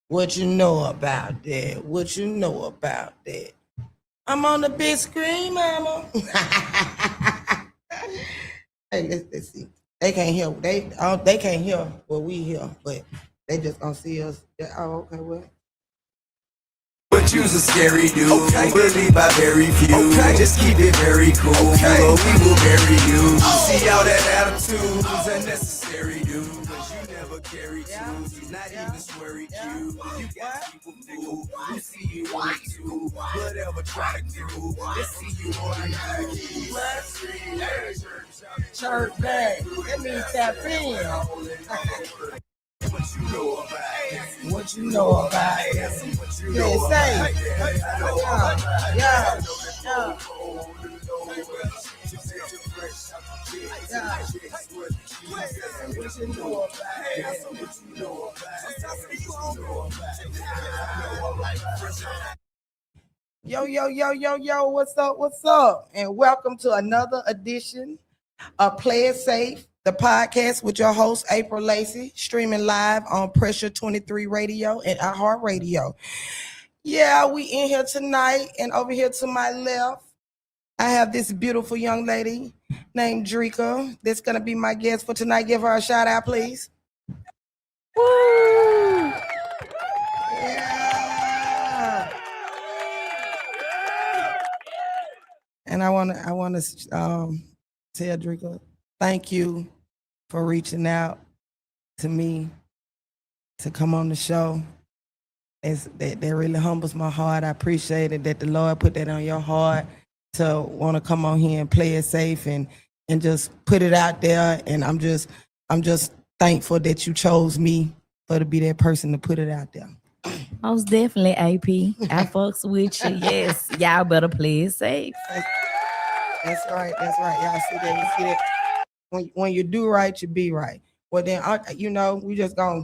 What you know about that? What you know about that? I'm on the big screen, mama. Hey, let's see. They can't hear. They can't hear what we hear, but they just gonna see us. Oh, okay, well. But you's a scary dude, believed by very few. Just keep it very cool, or we will bury you. See all that attitude is unnecessary, dude. Cause you never carry twos, not even sweary cute. You got people fooled, who see you on the tube. Whatever try to do, they see you on the Church back. That means tap in. What you know about it? What you know about it? Yeah, say. Yeah. Yo, what's up? And welcome to another edition of Play It Safe, the podcast with your host, April Lacey, streaming live on Pressure 23 Radio and iHeart Radio. Yeah, we in here tonight, and over here to my left, I have this beautiful young lady named Drika that's going to be my guest for tonight. Give her a shout out, please. Woo! Yeah. And I want to tell Drika, thank you for reaching out to me to come on the show. That really humbles my heart. I appreciate it that the Lord put that on your heart to want to come on here and play it safe and just put it out there. And I'm just thankful that you chose me to be that person to put it out there. Most definitely, AP. I fucks with you. Yes, y'all better play it safe. That's right. Y'all see that? You see that? When you do right, you be right. Well, then, we just I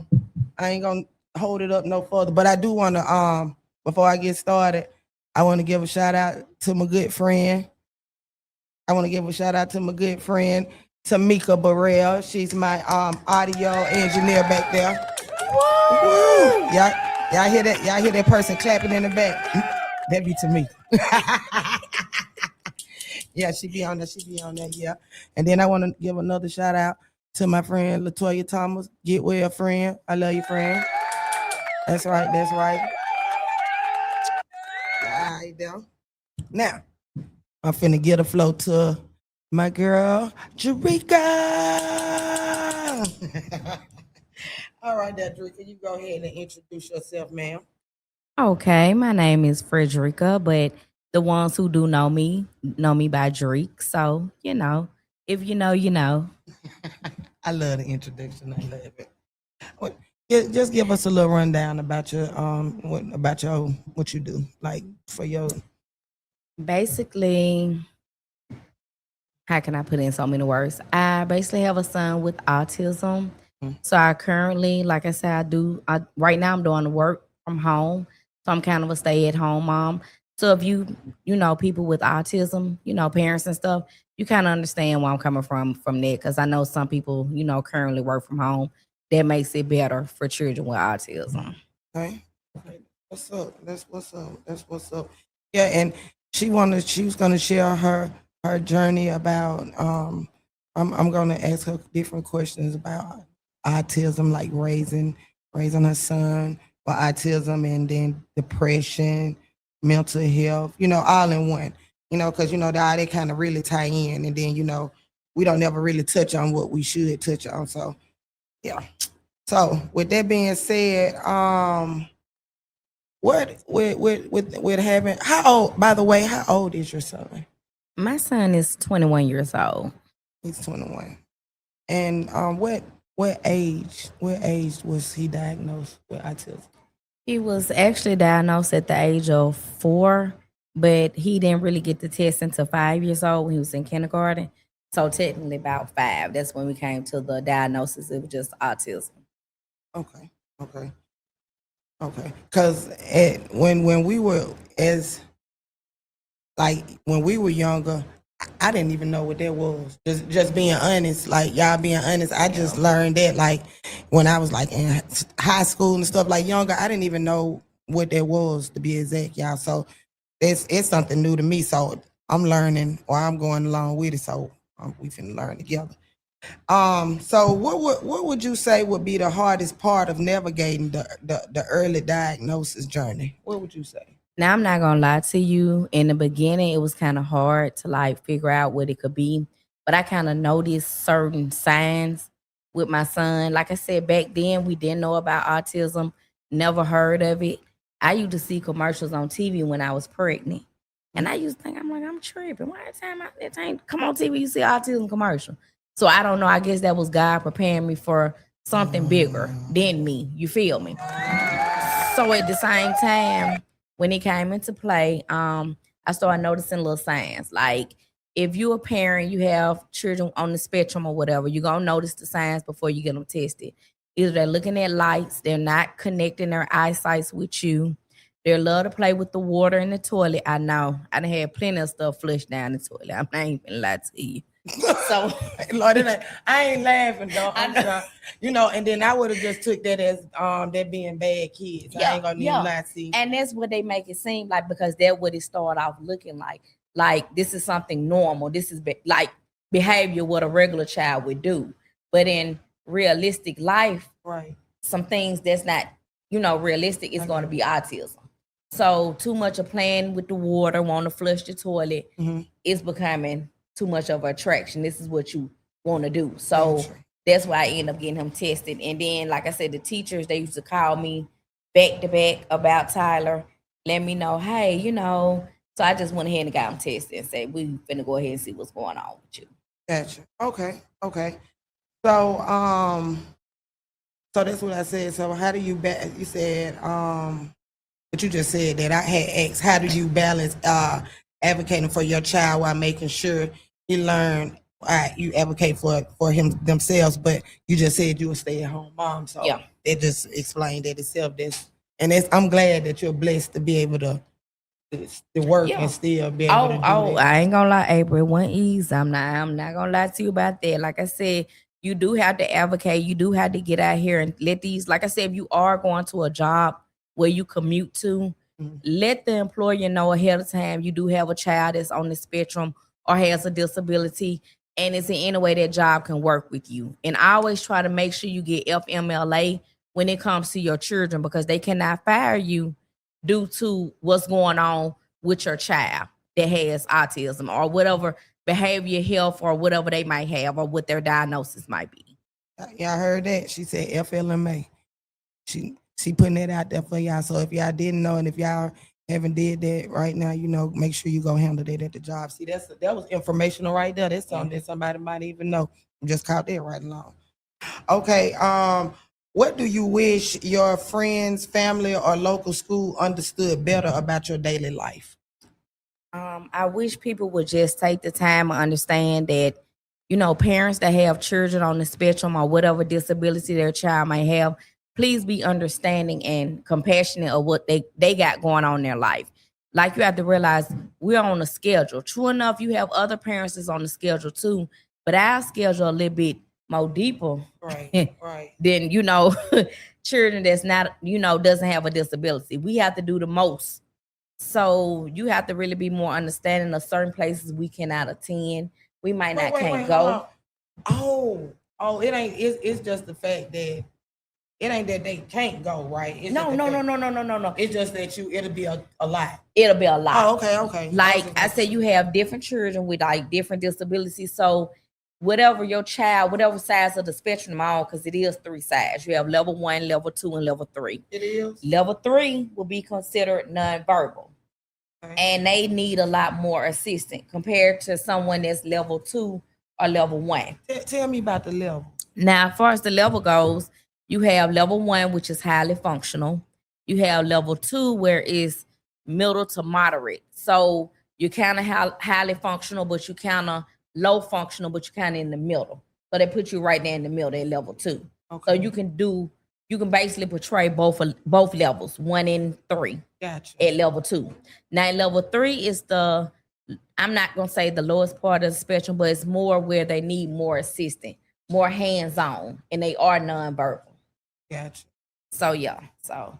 ain't gonna hold it up no further. But I do want to, before I get started, I want to give a shout out to my good friend. Tamika Burrell. She's my audio engineer back there. Woo! Y'all hear that? Y'all hear that person clapping in the back? That be Tamika. Yeah, she be on that, yeah. And then I want to give another shout out to my friend Latoya Thomas. Get well, friend. I love you, friend. That's right. All right, now. Now, I'm finna get a flow to my girl, Drika. All right, there, Drika, you go ahead and introduce yourself, ma'am. Okay, my name is Frederica, but the ones who do know me by Drake. So, if you know, you know. I love the introduction. I love it. Just give us a little rundown about your what you do, like for your. Basically, how can I put in so many words? I basically have a son with autism. So I currently, like I said, right now I'm doing work from home. So I'm kind of a stay-at-home mom. So if you know, people with autism, parents and stuff, you kind of understand where I'm coming from that. Because I know some people, currently work from home. That makes it better for children with autism. Okay. What's up? That's what's up. Yeah, and she was gonna share her journey about I'm gonna ask her different questions about autism, like raising her son with autism, and then depression, mental health, all in one. Because they kind of really tie in, and then we don't never really touch on what we should touch on. So yeah. So with that being said, with having, how old? By the way, how old is your son? My son is 21 years old. He's 21. And what age was he diagnosed with autism? He was actually diagnosed at the age of 4, but he didn't really get the test until 5 years old when he was in kindergarten. So technically about 5. That's when we came to the diagnosis. It was just autism. Okay. Because when we were when we were younger, I didn't even know what that was. Just being honest, like y'all being honest. I just learned that like when I was like in high school and stuff, like younger. I didn't even know what that was to be exact, y'all. So it's something new to me. So I'm learning, or I'm going along with it. So we finna learn together. So what would you say would be the hardest part of navigating the early diagnosis journey? What would you say? Now I'm not gonna lie to you. In the beginning, it was kind of hard to like figure out what it could be, but I kind of noticed certain signs with my son. Like I said, back then we didn't know about autism, never heard of it. I used to see commercials on TV when I was pregnant, and I used to think I'm tripping. Why every time come on TV you see autism commercial? So I don't know. I guess that was God preparing me for something bigger than me. You feel me? So at the same time, when it came into play, I started noticing little signs. Like if you're a parent, you have children on the spectrum or whatever, you're gonna notice the signs before you get them tested. Either they're looking at lights, they're not connecting their eyesight with you. They love to play with the water in the toilet. I know. I done had plenty of stuff flushed down the toilet. I'm not even gonna lie to you. So Lord, I ain't laughing though. I'm sorry. You know, and then I would have just took that as that being bad kids. I ain't gonna even lie to you. And that's what they make it seem like, because that's what it started off looking like. Like this is something normal. This is like behavior what a regular child would do. But in realistic life, Right. some things that's not, realistic is going to be autism. So too much of playing with the water, want to flush the toilet, is becoming too much of an attraction. This is what you want to do. So that's why I end up getting him tested. And then, like I said, the teachers, they used to call me back to back about Tyler, let me know, hey, So I just went ahead and got him tested and said, we finna go ahead and see what's going on with you. Gotcha. Okay. So so that's what I said. So how do you you said but you just said that I had asked, how do you balance advocating for your child while making sure he learn you advocate for him themselves, but you just said you a stay-at-home mom. So it just explained that itself. I'm glad that you're blessed to be able to work and still be able to do that. I ain't gonna lie, April, it wasn't easy. I'm not gonna lie to you about that. Like I said, you do have to advocate. You do have to get out here and let these, like I said, if you are going to a job where you commute to, let the employer know ahead of time you do have a child that's on the spectrum or has a disability, and it's in any way that job can work with you. And I always try to make sure you get FMLA when it comes to your children, because they cannot fire you due to what's going on with your child that has autism or whatever behavior, health, or whatever they might have, or what their diagnosis might be. Yeah, I heard that. She said FLMA. She putting that out there for y'all. So if y'all didn't know, and if y'all haven't did that right now, make sure you go handle that at the job. See, that was informational right there. That's something that somebody might even know. Just caught that right along. Okay. What do you wish your friends, family, or local school understood better about your daily life? I wish people would just take the time and understand that, parents that have children on the spectrum or whatever disability their child might have, please be understanding and compassionate of what they got going on in their life. Like, you have to realize we're on a schedule. True enough, you have other parents that's on the schedule too, but our schedule a little bit more deeper than, children that's not, doesn't have a disability. We have to do the most. So you have to really be more understanding of certain places we cannot attend. We might can't go. It ain't. It's just the fact that it ain't that they can't go, right? It's No. It's just that it'll be a lot. It'll be a lot. Oh, okay. Like I said, you have different children with like different disabilities. So whatever your child, whatever size of the spectrum on, because it is 3 sides. You have level 1, level 2, and level 3. It is. Level 3 will be considered nonverbal. Okay. And they need a lot more assistance compared to someone that's level 2 or level 1. Tell me about the level. Now, as far as the level goes, you have level 1, which is highly functional. You have level 2, where it's middle to moderate. So you're kind of highly functional, but you kind of low functional, but you're kind of in the middle. So they put you right there in the middle at level 2. Okay. So you can basically portray both levels, 1 and 3. Gotcha. At level 2. Now level 3 is the I'm not gonna say the lowest part of the spectrum, but it's more where they need more assistance, more hands-on, and they are nonverbal. Gotcha. So yeah. So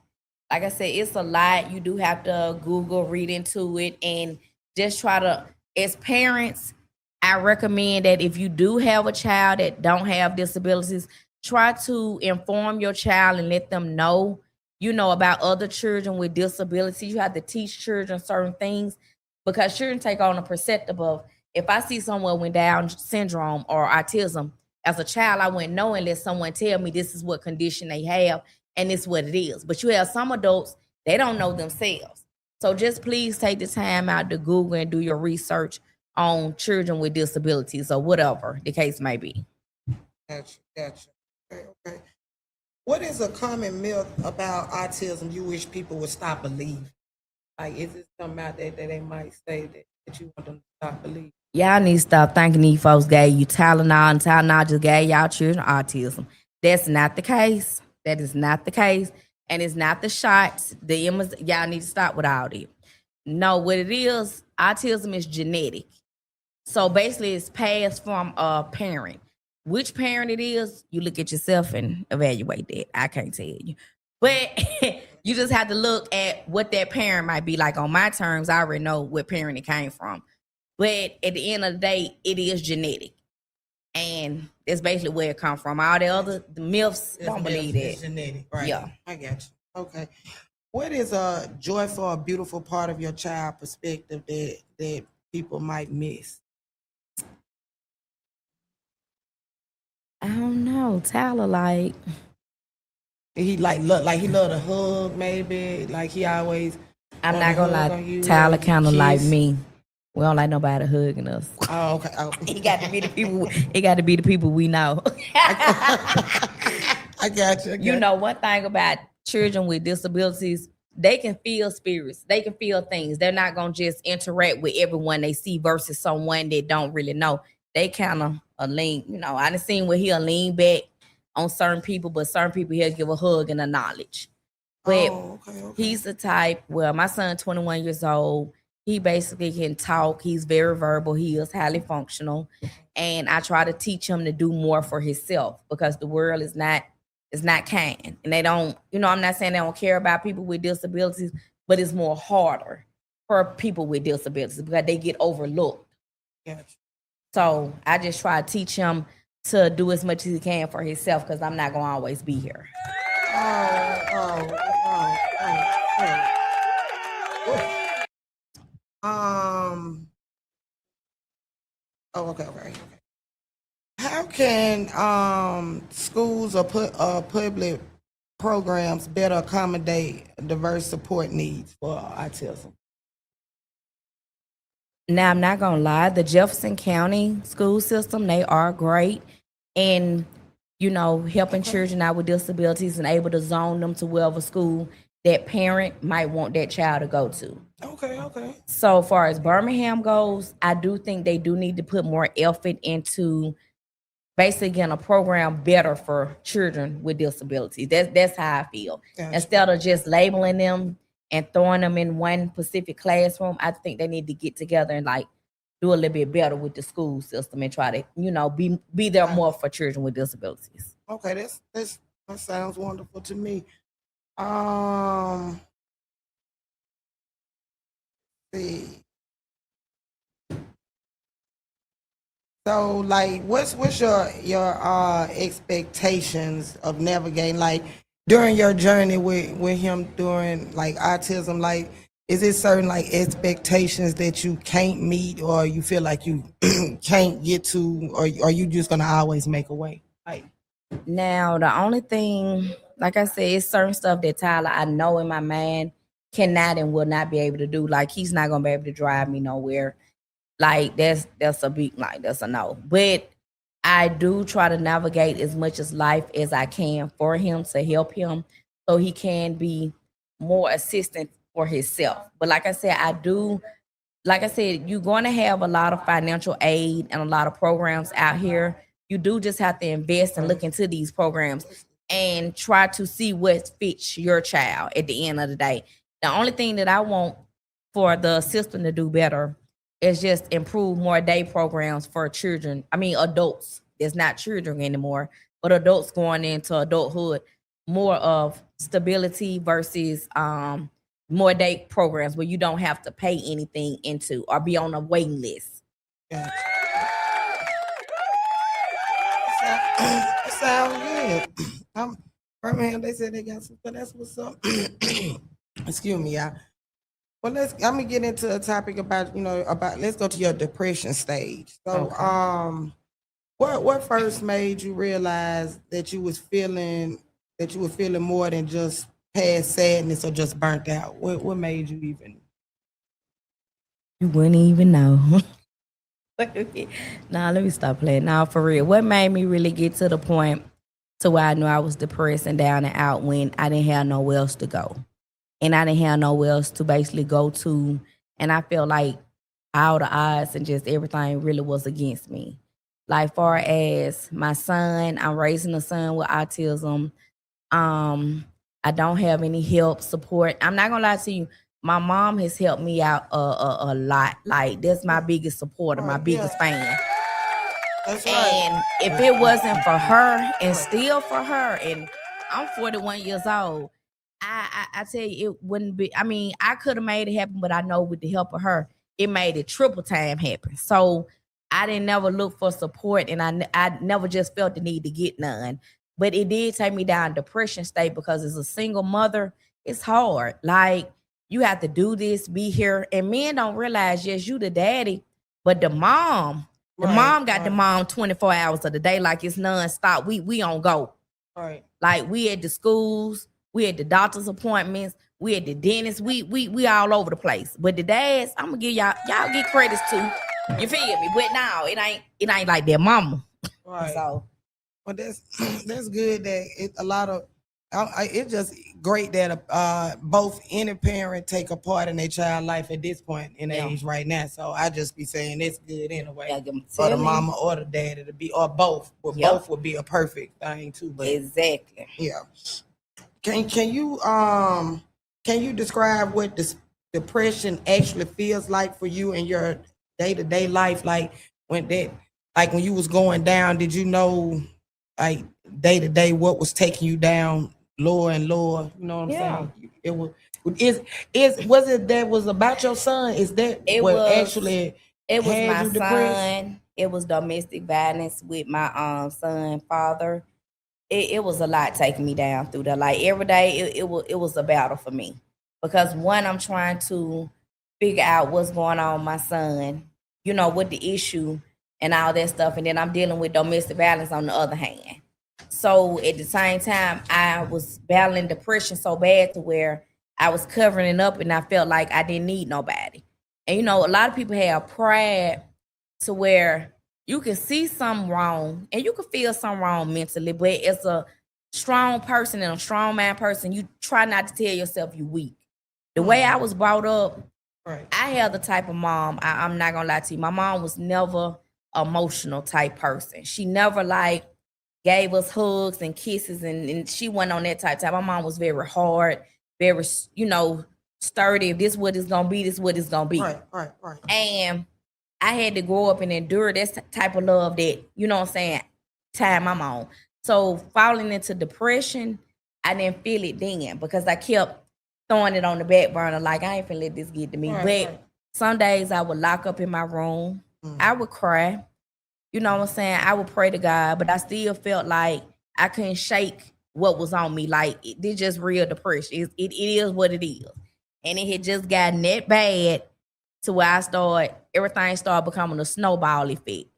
like I said, it's a lot. You do have to Google, read into it, and just try to, as parents, I recommend that if you do have a child that don't have disabilities, try to inform your child and let them know, about other children with disabilities. You have to teach children certain things because children take on a perspective of, if I see someone with Down syndrome or autism, as a child, I wouldn't know unless someone tell me this is what condition they have and it's what it is. But you have some adults, they don't know themselves. So just please take the time out to Google and do your research on children with disabilities or whatever the case may be. Gotcha. Okay, okay. What is a common myth about autism you wish people would stop believing? Like, is it something out there that they might say that you want them to stop believing? Y'all need to stop thinking these folks gave you Tylenol and Tylenol just gave y'all children autism. That's not the case. That is not the case. And it's not the shots. Y'all need to stop with all that. No, what it is, autism is genetic. So basically it's passed from a parent. Which parent it is, you look at yourself and evaluate that. I can't tell you. But you just have to look at what that parent might be like. On my terms, I already know what parent it came from. But at the end of the day, it is genetic. And that's basically where it comes from. All the myths, don't believe that. It's genetic, right? Yeah. I got you. Okay. What is a joyful or beautiful part of your child perspective that people might miss? I don't know. Tyler, like, He he love to hug, maybe. Like he always. I'm wanna not gonna hug lie, on you, Tyler kiss. kind of like me. We don't like nobody hugging us. Oh, okay. Oh. It got to be the people. It got to be the people we know. I got you. You know, one thing about children with disabilities, they can feel spirits. They can feel things. They're not gonna just interact with everyone they see versus someone they don't really know. They kind of lean. I done seen where he'll lean back on certain people, but certain people he'll give a hug and a knowledge. But okay. he's the type. Well, my son, 21 years old. He basically can talk. He's very verbal. He is highly functional. And I try to teach him to do more for himself because the world is not kind. And they don't, I'm not saying they don't care about people with disabilities, but it's more harder for people with disabilities because they get overlooked. Gotcha. So I just try to teach him to do as much as he can for himself because I'm not going to always be here. Oh. Okay. How can schools or public programs better accommodate diverse support needs for autism? Now, I'm not going to lie. The Jefferson County school system, they are great in, helping children out with disabilities and able to zone them to whatever school that parent might want that child to go to. Okay. So far as Birmingham goes, I do think they do need to put more effort into basically getting a program better for children with disabilities. That's how I feel. Gotcha. Instead of just labeling them and throwing them in one specific classroom, I think they need to get together and do a little bit better with the school system and try to, be there more for children with disabilities. Okay, that sounds wonderful to me. See. So, what's your expectations of navigating, during your journey with him during autism? Is it certain expectations that you can't meet, or you feel like you can't get to, or are you just gonna always make a way? Now, the only thing, like I said, it's certain stuff that Tyler, I know in my mind, cannot and will not be able to do. He's not gonna be able to drive me nowhere. That's a big, that's a no. But I do try to navigate as much as life as I can for him to help him so he can be more assistant for himself. But like I said, you're going to have a lot of financial aid and a lot of programs out here. You do just have to invest and look into these programs and try to see what fits your child at the end of the day. The only thing that I want for the system to do better is just improve more day programs for children. I mean, adults. It's not children anymore, but adults going into adulthood, more of stability versus more day programs where you don't have to pay anything into or be on a waiting list. Gotcha. Sound good. Birmingham, they said they got something. That's what's up. Excuse me, y'all. Well, let me get into a topic about let's go to your depression stage. So, Okay. what first made you realize that you was feeling more than just past sadness or just burnt out? What made you even? You wouldn't even know. Nah, let me stop playing. Now, for real, what made me really get to the point to where I knew I was depressed and down and out when I didn't have nowhere else to go, and I didn't have nowhere else to basically go to, and I felt like all the odds and just everything really was against me. Like far as my son, I'm raising a son with autism. Um, I don't have any help, support. I'm not gonna lie to you. My mom has helped me out a lot. Like that's my biggest supporter, my biggest fan. That's right. And if it wasn't for her and still for her, and I'm 41 years old, I tell you, it wouldn't be. I mean, I could have made it happen, but I know with the help of her, it made it triple time happen. So I didn't never look for support, and I never just felt the need to get none. But it did take me down depression state because as a single mother, it's hard. Like you have to do this, be here, and men don't realize yes, you the daddy, but the mom. The mom got the mom 24 hours of the day, like it's nonstop. We on go. Right. Like we at the schools, we at the doctor's appointments, we at the dentist, we all over the place. But the dads, I'm gonna give y'all get credits too. You feel me? But now it ain't like their mama. Right. So Well, that's good that a lot of it's just great that both any parent take a part in their child life at this point in age right now. So I just be saying it's good anyway for the mama or the daddy to be or both. Well, both would be a perfect thing too. But exactly. yeah. Can you describe what this depression actually feels like for you in your day-to-day life? Like when you was going down, did you know like day to day what was taking you down lower and lower? You know what I'm saying? It was was it that was about your son? Is that it what was actually it was had my you depressed? son. It was domestic violence with my son father. It was a lot taking me down through that. Like every day, it was a battle for me because one, I'm trying to figure out what's going on with my son, with the issue and all that stuff, and then I'm dealing with domestic violence on the other hand. So at the same time, I was battling depression so bad to where I was covering it up, and I felt like I didn't need nobody. And a lot of people have pride to where you can see something wrong and you can feel something wrong mentally, but as a strong person and a strong man person, you try not to tell yourself you weak. The way I was brought up, Right. I had the type of mom, I'm not gonna lie to you. My mom was never emotional type person. She never like gave us hugs and kisses, and she went on that type. My mom was very hard, very, sturdy. If this what it's gonna be, this what it's gonna be. Right. And I had to grow up and endure this type of love that, time I'm on. So falling into depression, I didn't feel it then because I kept throwing it on the back burner. Like, I ain't finna let this get to me. But some days I would lock up in my room. I would cry. You know what I'm saying? I would pray to God, but I still felt like I couldn't shake what was on me. Like, it's just real depression. It is what it is. And it had just gotten that bad to where everything started becoming a snowball effect.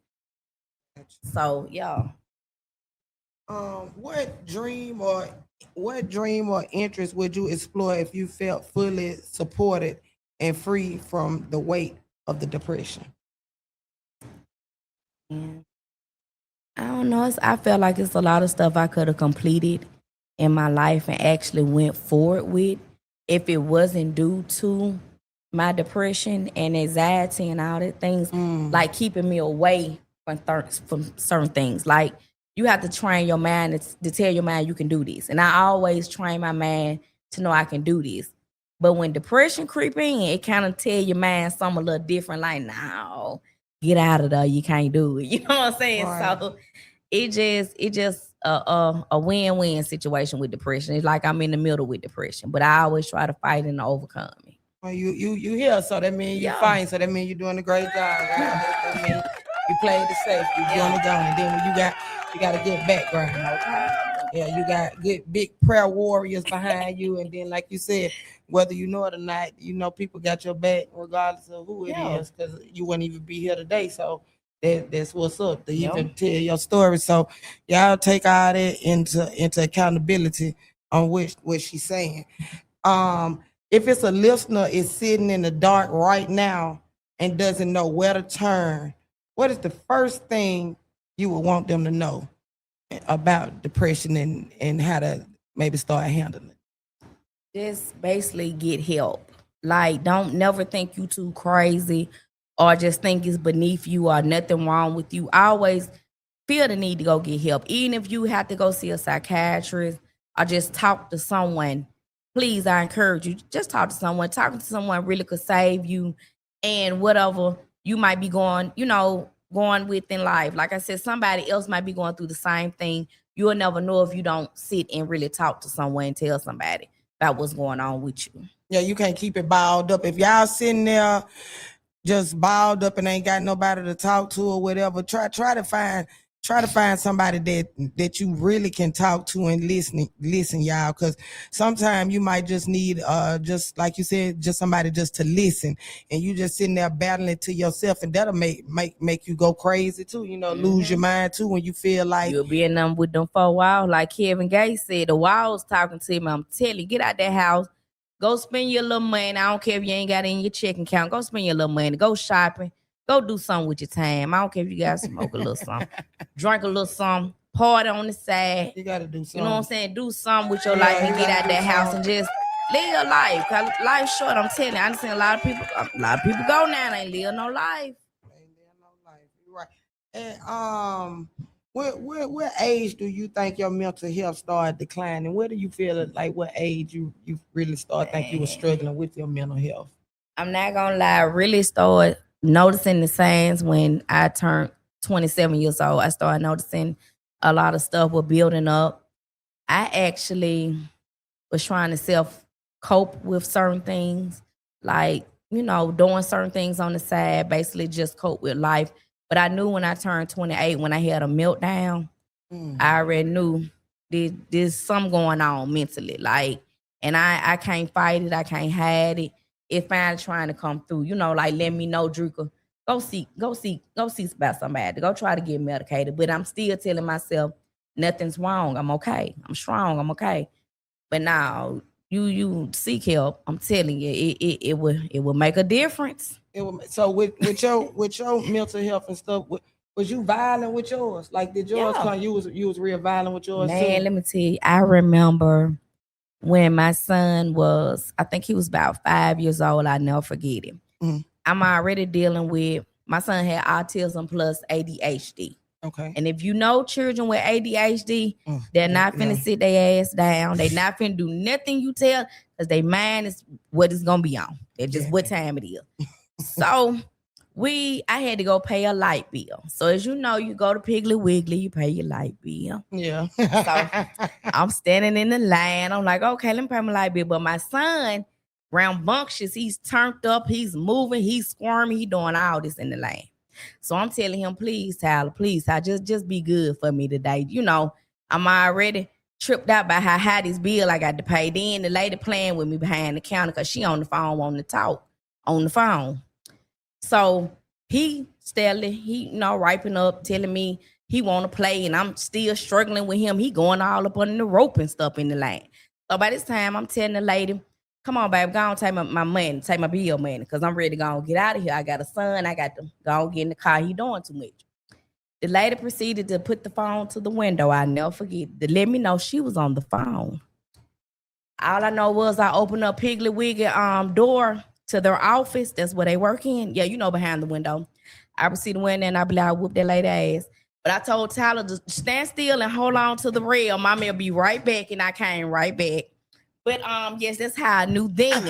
So, yeah. What dream or interest would you explore if you felt fully supported and free from the weight of the depression? Yeah. I don't know. I felt like it's a lot of stuff I could have completed in my life and actually went forward with if it wasn't due to my depression and anxiety and all that things, like keeping me away from certain things. Like you have to train your mind to tell your mind you can do this. And I always train my mind to know I can do this. But when depression creep in, it kind of tell your mind something a little different. Like, no, get out of there. You can't do it. You know what I'm saying? Right. So it just a win-win situation with depression. It's like I'm in the middle with depression, but I always try to fight and overcome it. Well, you here, so that means you Yeah. fine. So that means you're doing a great job. Right? That means you played it safe. You're doing it done. And then when you got a good background. Okay. Yeah, you got good big prayer warriors behind you, and then like you said, whether you know it or not, you know people got your back regardless of who it is, because you wouldn't even be here today. So that's what's up to even tell your story. So y'all take all that into accountability on what she's saying. If it's a listener is sitting in the dark right now and doesn't know where to turn, what is the first thing you would want them to know about depression and how to maybe start handling it? Just basically get help. Like, don't never think you too crazy or just think it's beneath you or nothing wrong with you. Always feel the need to go get help. Even if you have to go see a psychiatrist or just talk to someone, please, I encourage you, just talk to someone. Talking to someone really could save you and whatever you might be going with in life. Like I said, somebody else might be going through the same thing. You'll never know if you don't sit and really talk to someone and tell somebody about what's going on with you. Yeah, you can't keep it balled up. If y'all sitting there just balled up and ain't got nobody to talk to or whatever, try to find somebody that you really can talk to and listen, y'all, because sometimes you might just need just like you said, just somebody just to listen, and you just sitting there battling to yourself, and that'll make you go crazy too, lose your mind too when you feel like You'll be in them with them 4 walls. Like Kevin Gates said, the walls talking to him. I'm telling you, get out that house. Go spend your little money. I don't care if you ain't got it in your checking account. Go spend your little money. Go shopping. Go do something with your time. I don't care if you got to smoke a little something. Drink a little something. Party on the side. you got to do something. You know what I'm saying? Do something with your life and get out that house and just live your life. Cause life's short. I'm telling you. I understand a lot of people go now and ain't live no life. You're right. And what age do you think your mental health started declining? Where do you feel like what age you really start think you were struggling with your mental health? I'm not gonna lie, I really started noticing the signs when I turned 27 years old. I started noticing a lot of stuff was building up. I actually was trying to self cope with certain things, like, doing certain things on the side, basically just cope with life. But I knew when I turned 28, when I had a meltdown, I already knew there's something going on mentally. Like, and I can't fight it, I can't hide it. It's finally trying to come through. Like, let me know, Drika. Go see about somebody. Go try to get medicated. But I'm still telling myself, nothing's wrong. I'm okay. I'm strong. I'm okay. But now you seek help. I'm telling you, it will make a difference. So with your mental health and stuff, was you violent with yours? Like, did yours come? You was real violent with yours Man, too? let me tell you, I remember when my son was, I think he was about 5 years old. I never forget him. I'm already dealing with, my son had autism plus ADHD. Okay. And if you know children with ADHD, they're not finna sit their ass down. They not finna do nothing you tell, because their mind is what it's gonna be on. It's just what time it is. So I had to go pay a light bill. So as you know, you go to Piggly Wiggly, you pay your light bill. Yeah. So I'm standing in the line. I'm like, okay, let me pay my light bill. But my son, rambunctious, he's turned up, he's moving, he's squirming, he doing all this in the lane. So I'm telling him, please, Tyler, just be good for me today. I'm already tripped out by how high this bill I got to pay. Then the lady playing with me behind the counter because she on the phone wanting to talk on the phone. So he steadily, riping up, telling me he want to play, and I'm still struggling with him. He going all up under the rope and stuff in the lane. So by this time, I'm telling the lady, come on, babe, go on, take my money, take my bill money, because I'm ready to go and get out of here. I got a son. I got to go and get in the car. He doing too much. The lady proceeded to put the phone to the window. I never forget, to let me know she was on the phone. All I know was I opened up Piggly Wiggly door to their office. That's where they work in. Yeah, behind the window. I proceeded to win and I be like, I whoop that lady ass. But I told Tyler to stand still and hold on to the rail. Mommy will be right back, and I came right back. But yes, that's how I knew then.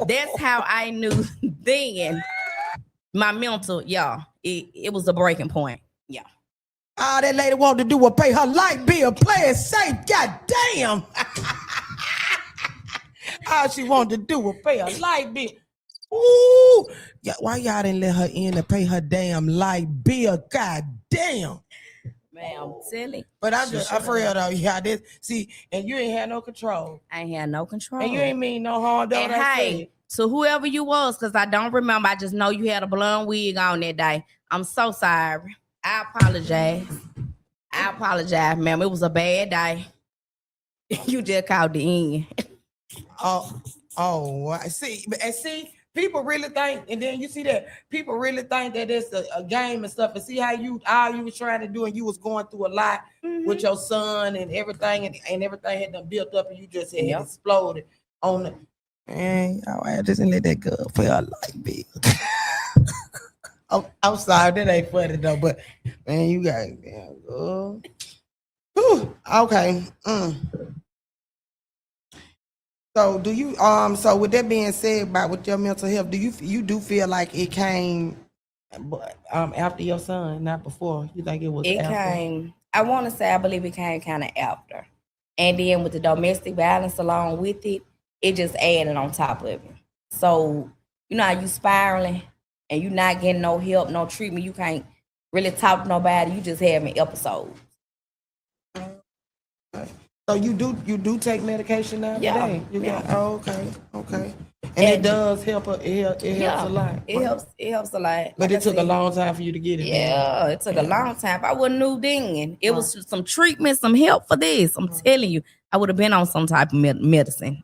That's how I knew then. My mental, yeah, it was a breaking point. Yeah. All that lady wanted to do was pay her light bill, play it safe. God damn. All she wanted to do was pay her light bill. Ooh. Yeah, why y'all didn't let her in to pay her damn light bill? God damn. Man, I'm telling. But I for real though, yeah, this see, and you ain't had no control. I ain't had no control. And you ain't mean no harm though. And hey, to whoever you was, because I don't remember. I just know you had a blonde wig on that day. I'm so sorry. I apologize. I apologize, ma'am. It was a bad day. You just called the end. I see. And see, people really think, and then you see that people really think that it's a game and stuff. And see how all you was trying to do, and you was going through a lot with your son and everything, and everything had done built up, and you just had exploded on the. Man, I just didn't let that go for your life, big. I'm sorry, that ain't funny though, but man, you got damn good. Okay. So do you so with that being said about with your mental health, do you do feel like it came after your son, not before? You think it was It after? came, I want to say I believe it came kind of after. And then with the domestic violence along with it, it just added on top of it. So, you know how you spiraling and you not getting no help, no treatment, you can't really talk to nobody, you just having episodes. So you do take medication now today? Okay. And it does help. It helps a lot. It helps a lot. But it took a long time for you to get it. Yeah, it took a long time. I wouldn't knew then. It was some treatment, some help for this. I'm telling you, I would have been on some type of medicine.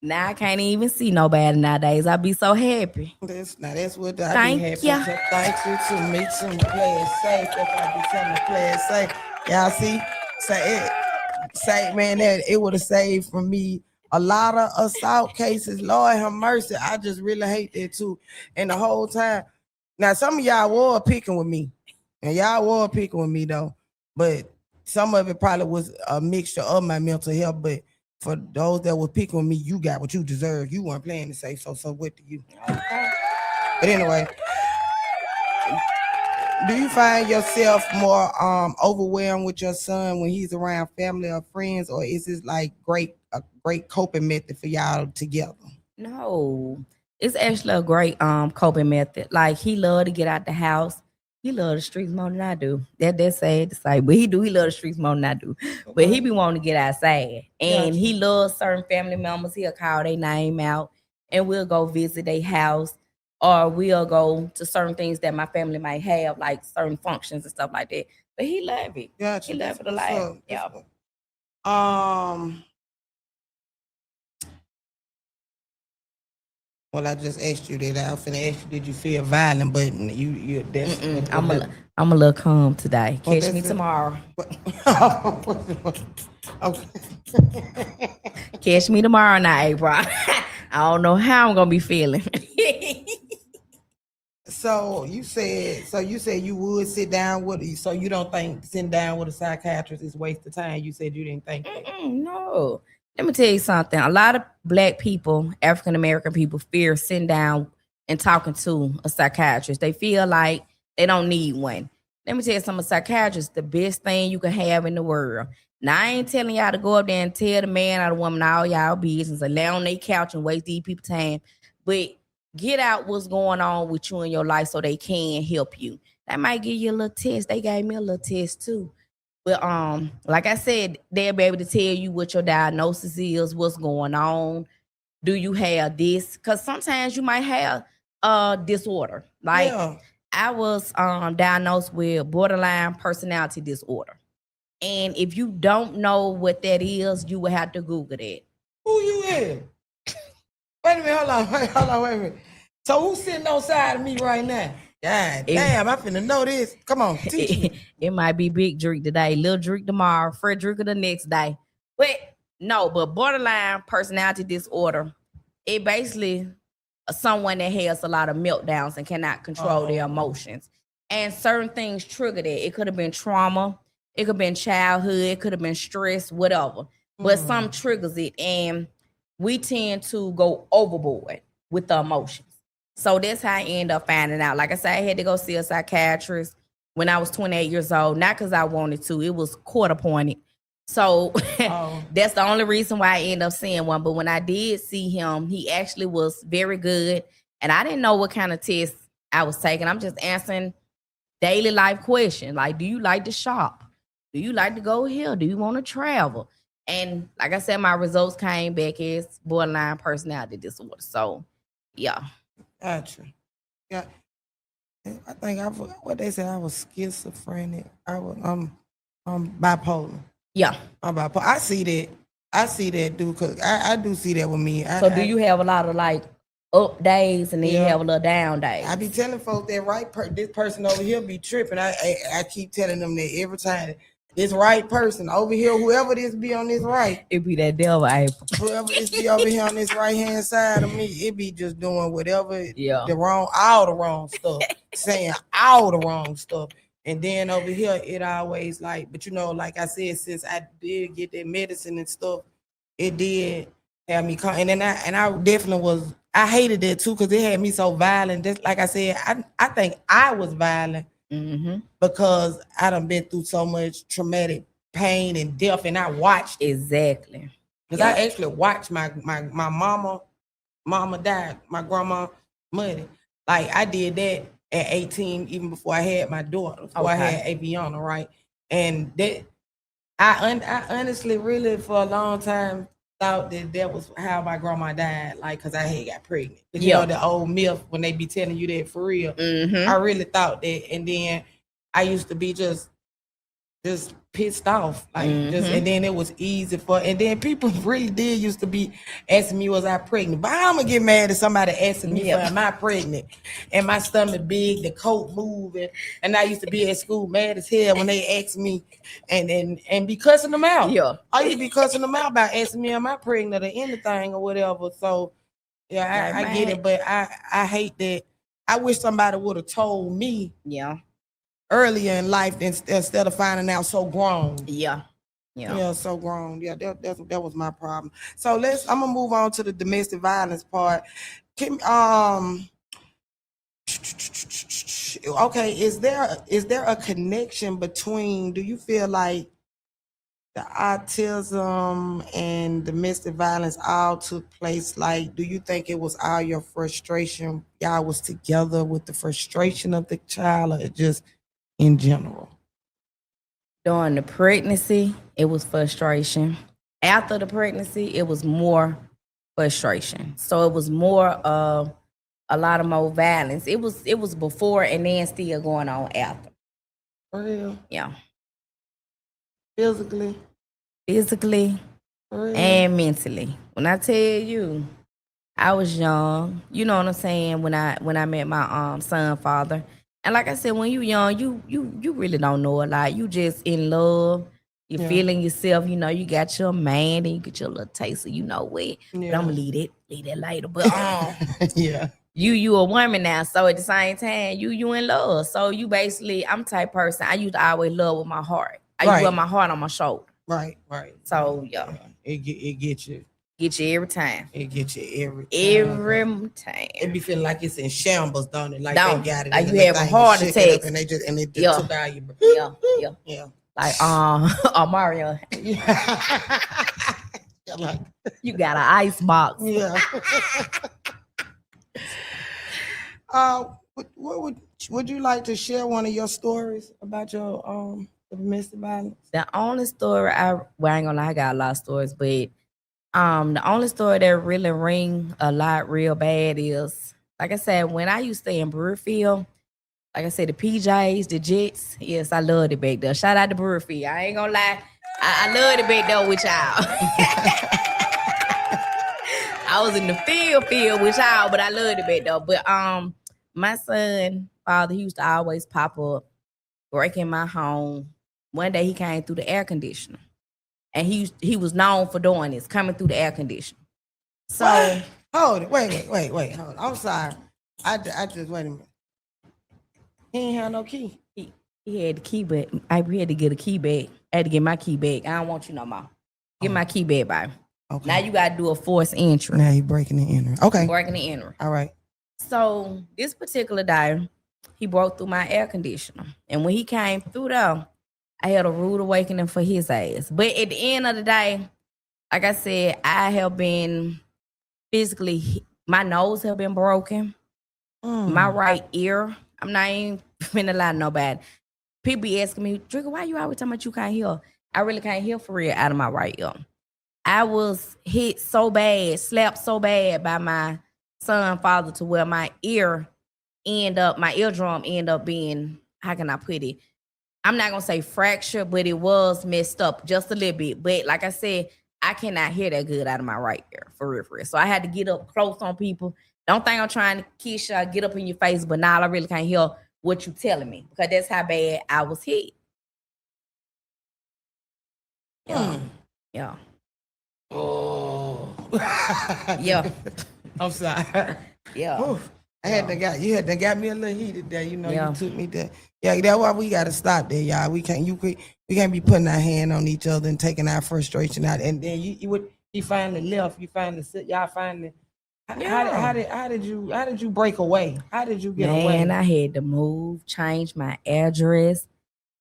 Now I can't even see nobody nowadays. I'd be so happy. That's what I be happy. So thank you to me to play it safe. If I be telling to play it safe, y'all see, say man, that it would have saved from me a lot of assault cases. Lord have mercy. I just really hate that too. And the whole time, now some of y'all were picking with me, and y'all were picking with me though, but some of it probably was a mixture of my mental health, but. For those that were picking with me, you got what you deserve. You weren't playing it safe, so what do you? Okay. But anyway, do you find yourself more overwhelmed with your son when he's around family or friends, or is this like a great coping method for y'all together? No, it's actually a great coping method. Like he love to get out the house. He love the streets more than I do. That's sad to say, but he love the streets more than I do. But he be wanting to get outside. And he loves certain family members. He'll call their name out and we'll go visit their house, or we'll go to certain things that my family might have, like certain functions and stuff like that. But he love it. Gotcha. He love it a lot. Yeah. Well, I just asked you that. I was finna ask you, did you feel violent? But you that's I'm a little calm today. Catch me tomorrow. Okay. Catch me tomorrow night, April. I don't know how I'm gonna be feeling. So you said you would sit down with. So you don't think sitting down with a psychiatrist is a waste of time? You said you didn't think that. No. Let me tell you something. A lot of Black people, African American people, fear sitting down and talking to a psychiatrist. They feel like they don't need one. Let me tell you something. A psychiatrist is the best thing you can have in the world. Now, I ain't telling y'all to go up there and tell the man or the woman all y'all business and lay on their couch and waste these people's time. But get out what's going on with you in your life so they can help you. That might give you a little test. They gave me a little test too. But like I said, they'll be able to tell you what your diagnosis is, what's going on. Do you have this? Because sometimes you might have a disorder. Like I was diagnosed with borderline personality disorder. And if you don't know what that is, you will have to Google that. Who you is? Wait a minute, hold on, wait a minute. So who's sitting outside of me right now? God damn, I finna know this. Come on, teach me. It might be Big Drick today, Little Drick tomorrow, Fred Drick the next day. But borderline personality disorder, it basically someone that has a lot of meltdowns and cannot control their emotions. And certain things trigger that. It could have been trauma, it could have been childhood, it could have been stress, whatever. but some triggers it, and we tend to go overboard with the emotions. So that's how I end up finding out. Like I said, I had to go see a psychiatrist when I was 28 years old, not because I wanted to, it was court appointed. So that's the only reason why I ended up seeing one. But when I did see him, he actually was very good. And I didn't know what kind of test I was taking. I'm just answering daily life questions. Like, do you like to shop? Do you like to go here? Do you want to travel? And like I said, my results came back as borderline personality disorder. So, yeah. Gotcha. Yeah. I think I forgot what they said. I was schizophrenic. I'm bipolar. Yeah. I'm bipolar. I see that, dude, because I do see that with me. So do you have a lot of like up days and then you have a little down days? I be telling folks that this person over here be tripping. I keep telling them that every time. This right person over here, whoever this be on this right. It be that devil, April. Whoever this be over here on this right hand side of me, it be just doing whatever all the wrong stuff. Saying all the wrong stuff. And then over here, it always like, but like I said, since I did get that medicine and stuff, it did have me and then I definitely I hated that too, because it had me so violent. Just like I said, I think I was violent. Because I done been through so much traumatic pain and death, and I watched exactly. Because I actually watched my mama died, my grandma mother. Like I did that at 18, even before I had my daughter, before I had Aviana, right? And that I honestly really for a long time thought that was how my grandma died, like because I had got pregnant. You know the old myth when they be telling you that for real. I really thought that, and then I used to be just pissed off, like and then it was easy and then people really did used to be asking me, was I pregnant? But I'm gonna get mad at somebody asking me, am I pregnant? And my stomach big, the coat moving, and I used to be at school mad as hell when they asked me, and be cussing them out. I used to be cussing them out about asking me, am I pregnant or anything or whatever. So I get it, but I hate that. I wish somebody would have told me earlier in life instead of finding out so grown. So grown. That was my problem. So I'm gonna move on to the domestic violence part. Okay, is there a connection between, do you feel like the autism and domestic violence all took place? Like, do you think it was all your frustration, y'all was together with the frustration of the child, or just in general? During the pregnancy, it was frustration. After the pregnancy, it was more frustration. So it was more of a lot of more violence. It was before and then still going on after. For real? Yeah. Physically and mentally. When I tell you, I was young. You know what I'm saying? When I met my son father. And like I said, when you young, you really don't know a lot. You just in love. You're feeling yourself. You know, you got your man, and you get your little taste of what. But I'm gonna leave that later. But you a woman now, so at the same time, you in love. So you basically, I'm the type person. I used to always love with my heart. I used to wear my heart on my shoulder. Right. So it gets you. Get you every time. It gets you every time. It be feeling like it's in shambles, don't it? Like they got it. Like you have a heart attack. And they just took out your Yeah. Like Mario. You got an ice box. Yeah. Would you like to share one of your stories about your domestic violence? The only story I ain't gonna lie, I got a lot of stories, but the only story that really ring a lot real bad is, like I said, when I used to stay in Brewerfield, like I said, the PJs, the Jets, yes, I loved it back there. Shout out to Brewerfield. I ain't gonna lie, I loved it back there with y'all. I was in the field with y'all, but I loved it back there. But my son father, he used to always pop up, breaking my home. One day he came through the air conditioner. And he was known for doing this, coming through the air conditioner. So what? Hold it. Wait. Hold on. I'm sorry. I just wait a minute. He ain't have no key. He had the key, but I had to get a key back. I had to get my key back. I don't want you no more. Get my key back, baby. Okay. Now you gotta do a forced entry. Now you breaking and entering. Okay. Breaking and entering. All right. So this particular day, he broke through my air conditioner. And when he came through there, I had a rude awakening for his ass. But at the end of the day, like I said, I have been physically, my nose have been broken. My right ear, I'm not even finna lie to nobody. People be asking me, Drigger, why you always talking about you can't hear? I really can't hear for real out of my right ear. I was hit so bad, slapped so bad by my son father to where my eardrum end up being, how can I put it? I'm not gonna say fractured, but it was messed up just a little bit. But like I said, I cannot hear that good out of my right ear, for real, for real. So I had to get up close on people. Don't think I'm trying to kiss you, get up in your face, but now I really can't hear what you telling me because that's how bad I was hit. Yeah. Yeah. Oh. Yeah. I'm sorry. Yeah. Oof. You had to got me a little heated there. You know, Yeah. you took me there. Yeah, that's why we gotta stop there, y'all. We can't be putting our hand on each other and taking our frustration out. And then he finally left. You finally sit. Y'all finally. How did you break away? How did you get away? Man, I had to move, change my address,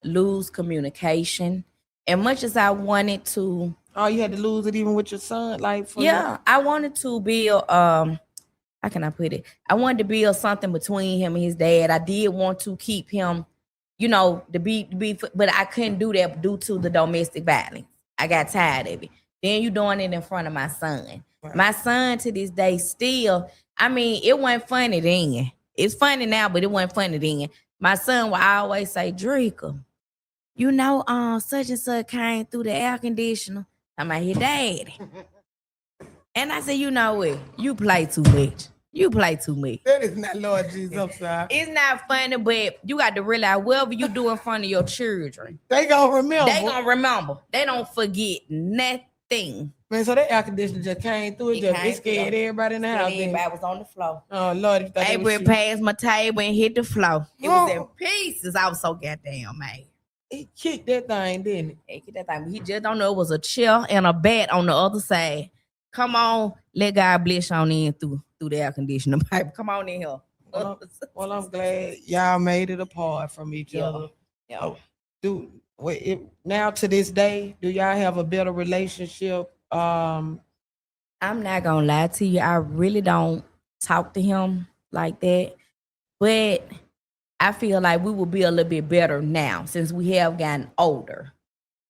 lose communication. And much as I wanted to, Oh, you had to lose it even with your son, like I wanted to build how can I put it? I wanted to build something between him and his dad. I did want to keep him, to be, but I couldn't do that due to the domestic violence. I got tired of it. Then you doing it in front of my son. Right. My son to this day still, it wasn't funny then. It's funny now, but it wasn't funny then. My son will always say, Draco, such and such came through the air conditioner. I'm like, his daddy. And I said, you know what? You play too much. You play too much. That is not Lord Jesus. I'm sorry. It's not funny, but you got to realize whatever you do in front of your children, they gonna remember. They don't forget nothing. Man, so that air conditioner just came through. It scared everybody in the house. Everybody was on the floor. Oh, Lord. April passed my table and hit the floor. It was in pieces. I was so goddamn mad. He kicked that thing, didn't he? He kicked that thing. He just don't know it was a chair and a bat on the other side. Come on, let God bless on in through the air conditioner pipe. Come on in here. Well, I'm glad y'all made it apart from each other. Yeah. Now to this day, do y'all have a better relationship? I'm not gonna lie to you. I really don't talk to him like that, but I feel like we will be a little bit better now since we have gotten older.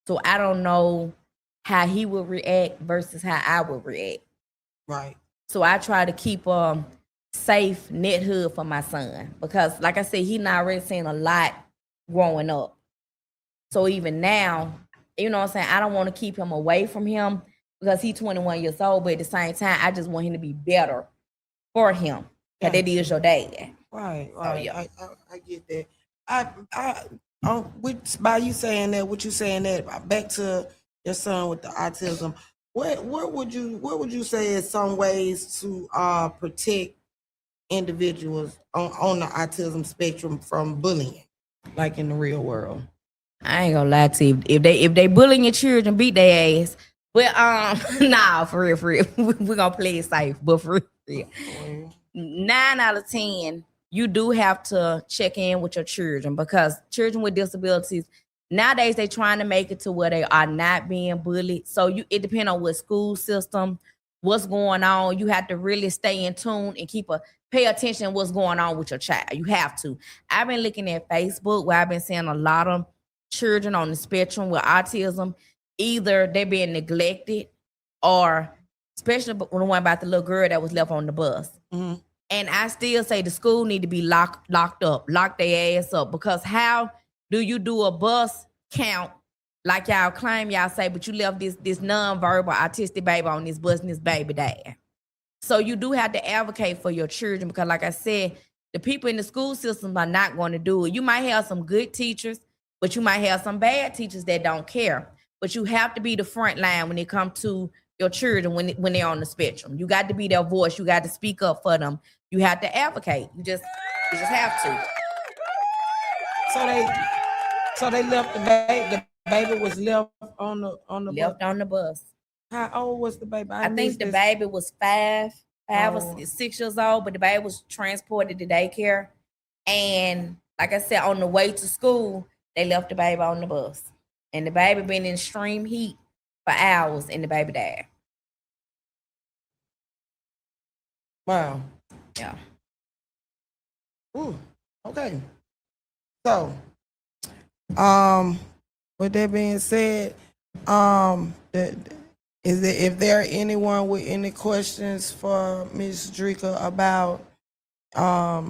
So I don't know how he will react versus how I will react. Right. So I try to keep a safe net hood for my son because, like I said, he not already seen a lot growing up. So even now, you know what I'm saying, I don't want to keep him away from him because he's 21 years old, but at the same time, I just want him to be better for him. Because that is your dad. Right. Oh, yeah. I get that. By you saying that, what you saying that, back to your son with the autism, what would you say is some ways to protect individuals on the autism spectrum from bullying, like in the real world? I ain't gonna lie to you. If they bullying your children, beat their ass. But nah, for real. We're gonna play it safe, but for real. 9 out of 10, you do have to check in with your children because children with disabilities, nowadays they trying to make it to where they are not being bullied. So it depends on what school system, what's going on. You have to really stay in tune and pay attention to what's going on with your child. You have to. I've been looking at Facebook where I've been seeing a lot of children on the spectrum with autism. Either they're being neglected or, especially the one about the little girl that was left on the bus. Mm-hmm. And I still say the school need to be locked up, lock their ass up, because how do you do a bus count like y'all claim y'all say, but you left this non-verbal autistic baby on this bus and this baby died? So you do have to advocate for your children because, like I said, the people in the school system are not going to do it. You might have some good teachers, but you might have some bad teachers that don't care. But you have to be the front line when it comes to your children when they're on the spectrum. You got to be their voice. You got to speak up for them. You have to advocate. You just have to. So they left the baby was left on the left on the bus. How old was the baby? I think missed the this. baby was five Oh. or 6 years old, but the baby was transported to daycare. And like I said, on the way to school, they left the baby on the bus. And the baby been in extreme heat for hours and the baby died. Wow. Yeah. Ooh. Okay. So, with that being said, if there anyone with any questions for Miss Drika about her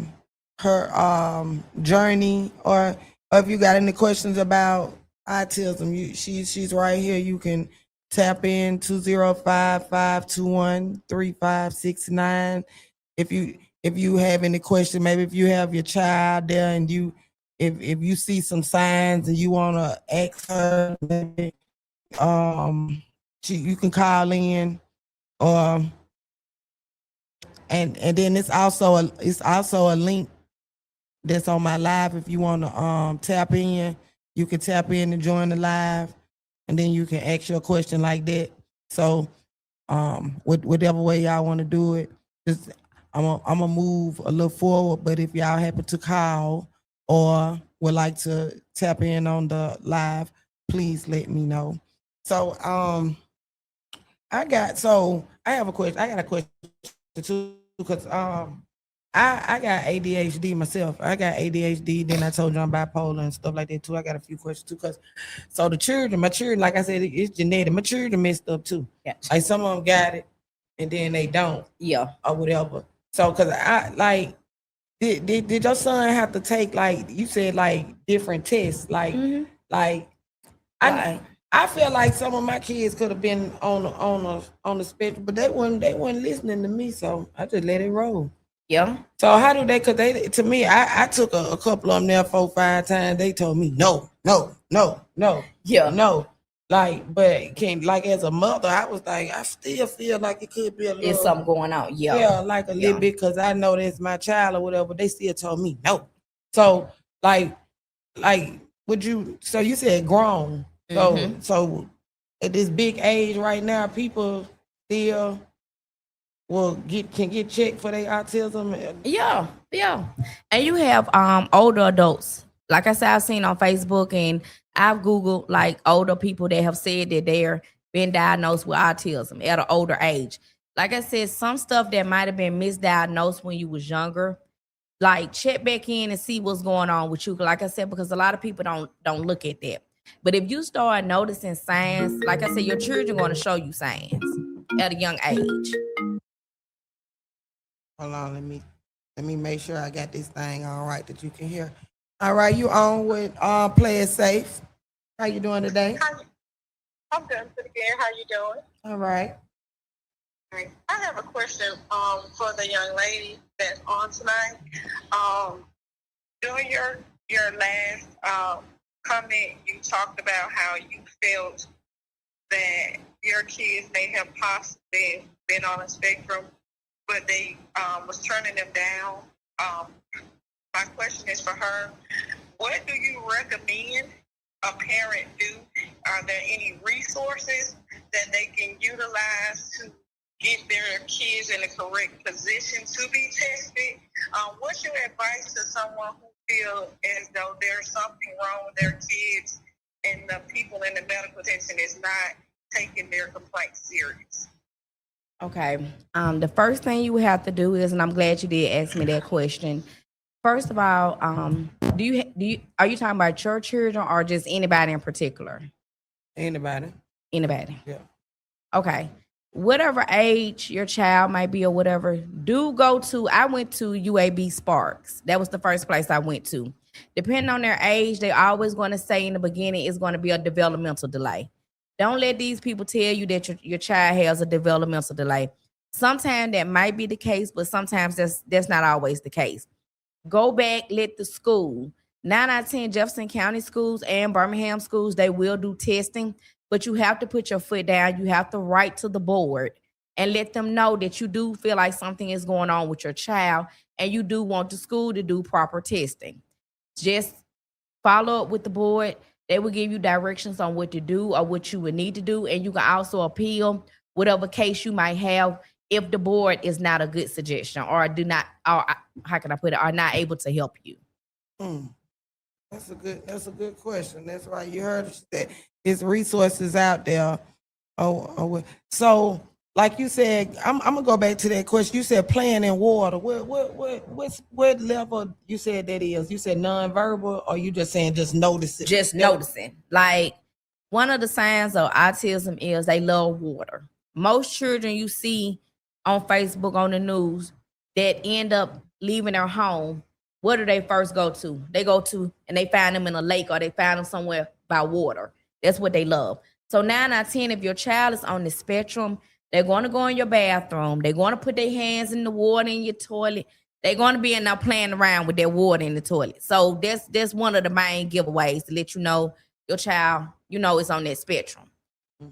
journey, or if you got any questions about autism, she's right here. You can tap in 205-521-3569. If you have any question, maybe if you have your child there and if you see some signs and you want to ask her, maybe you can call in, or and then it's also a link that's on my live. If you want to tap in, you can tap in and join the live, and then you can ask your question like that. So whatever way y'all want to do it, just I'm gonna move a little forward. But if y'all happen to call or would like to tap in on the live, please let me know. So I have a question. I got a question too, because I got ADHD myself. I got ADHD. Then I told you I'm bipolar and stuff like that too. I got a few questions too, because so my children, like I said, it's genetic. My children messed up too. Yeah. Like some of them got it, and then they don't. Yeah. Or whatever. So, cause I like, did your son have to take, like you said, like different tests, like like Right. I feel like some of my kids could have been on the spectrum, but they wasn't listening to me, so I just let it roll. Yeah. So how do they? Cause they, to me, I took a couple of them there 4-5 times. They told me no. Yeah. No. Like, but like as a mother, I was like, I still feel like it could be a little. There's something going on. Yeah. Yeah, like a little bit, because I know that's my child or whatever. They still told me no. So like would you? So you said grown. So at this big age right now, people still can get checked for their autism. Yeah. And you have older adults. Like I said, I've seen on Facebook and I've Googled like older people that have said that they're been diagnosed with autism at an older age. Like I said, some stuff that might have been misdiagnosed when you was younger, like check back in and see what's going on with you. Like I said, because a lot of people don't look at that. But if you start noticing signs, like I said, your children going to show you signs at a young age. Hold on, let me make sure I got this thing all right that you can hear. All right, you on with Play It Safe. How you doing today? I'm doing pretty good. How you doing? All right. I have a question for the young lady that's on tonight. During your last comment, you talked about how you felt that your kids may have possibly been on a spectrum, but they was turning them down. My question is for her. What do you recommend a parent do? Are there any resources that they can utilize to get their kids in the correct position to be tested? What's your advice to someone who feels as though there's something wrong with their kids and the people in the medical attention is not taking their complaints serious? Okay. The first thing you would have to do is, and I'm glad you did ask me that question. First of all, are you talking about your children or just anybody in particular? Anybody. Yeah. Okay. Whatever age your child might be or whatever, I went to UAB Sparks. That was the first place I went to. Depending on their age, they're always going to say in the beginning it's going to be a developmental delay. Don't let these people tell you that your child has a developmental delay. Sometimes that might be the case, but sometimes that's not always the case. Go back, let the school. 9 out of 10 Jefferson County schools and Birmingham schools, they will do testing, but you have to put your foot down. You have to write to the board and let them know that you do feel like something is going on with your child and you do want the school to do proper testing. Just follow up with the board. They will give you directions on what to do or what you would need to do. And you can also appeal whatever case you might have if the board is not a good suggestion or do not, or how can I put it, are not able to help you. That's a good question. That's right. You heard that there's resources out there. So like you said, I'm gonna go back to that question. You said playing in water. What level you said that is? You said nonverbal, or you just saying just notice it? Just noticing. Like one of the signs of autism is they love water. Most children you see on Facebook, on the news, that end up leaving their home, what do they first go to? They go to, and they find them in a lake or they find them somewhere by water. That's what they love. So 9 out of 10, if your child is on the spectrum, they're going to go in your bathroom. They're going to put their hands in the water in your toilet. They're going to be in there playing around with their water in the toilet. So that's one of the main giveaways to let you know your child, is on that spectrum.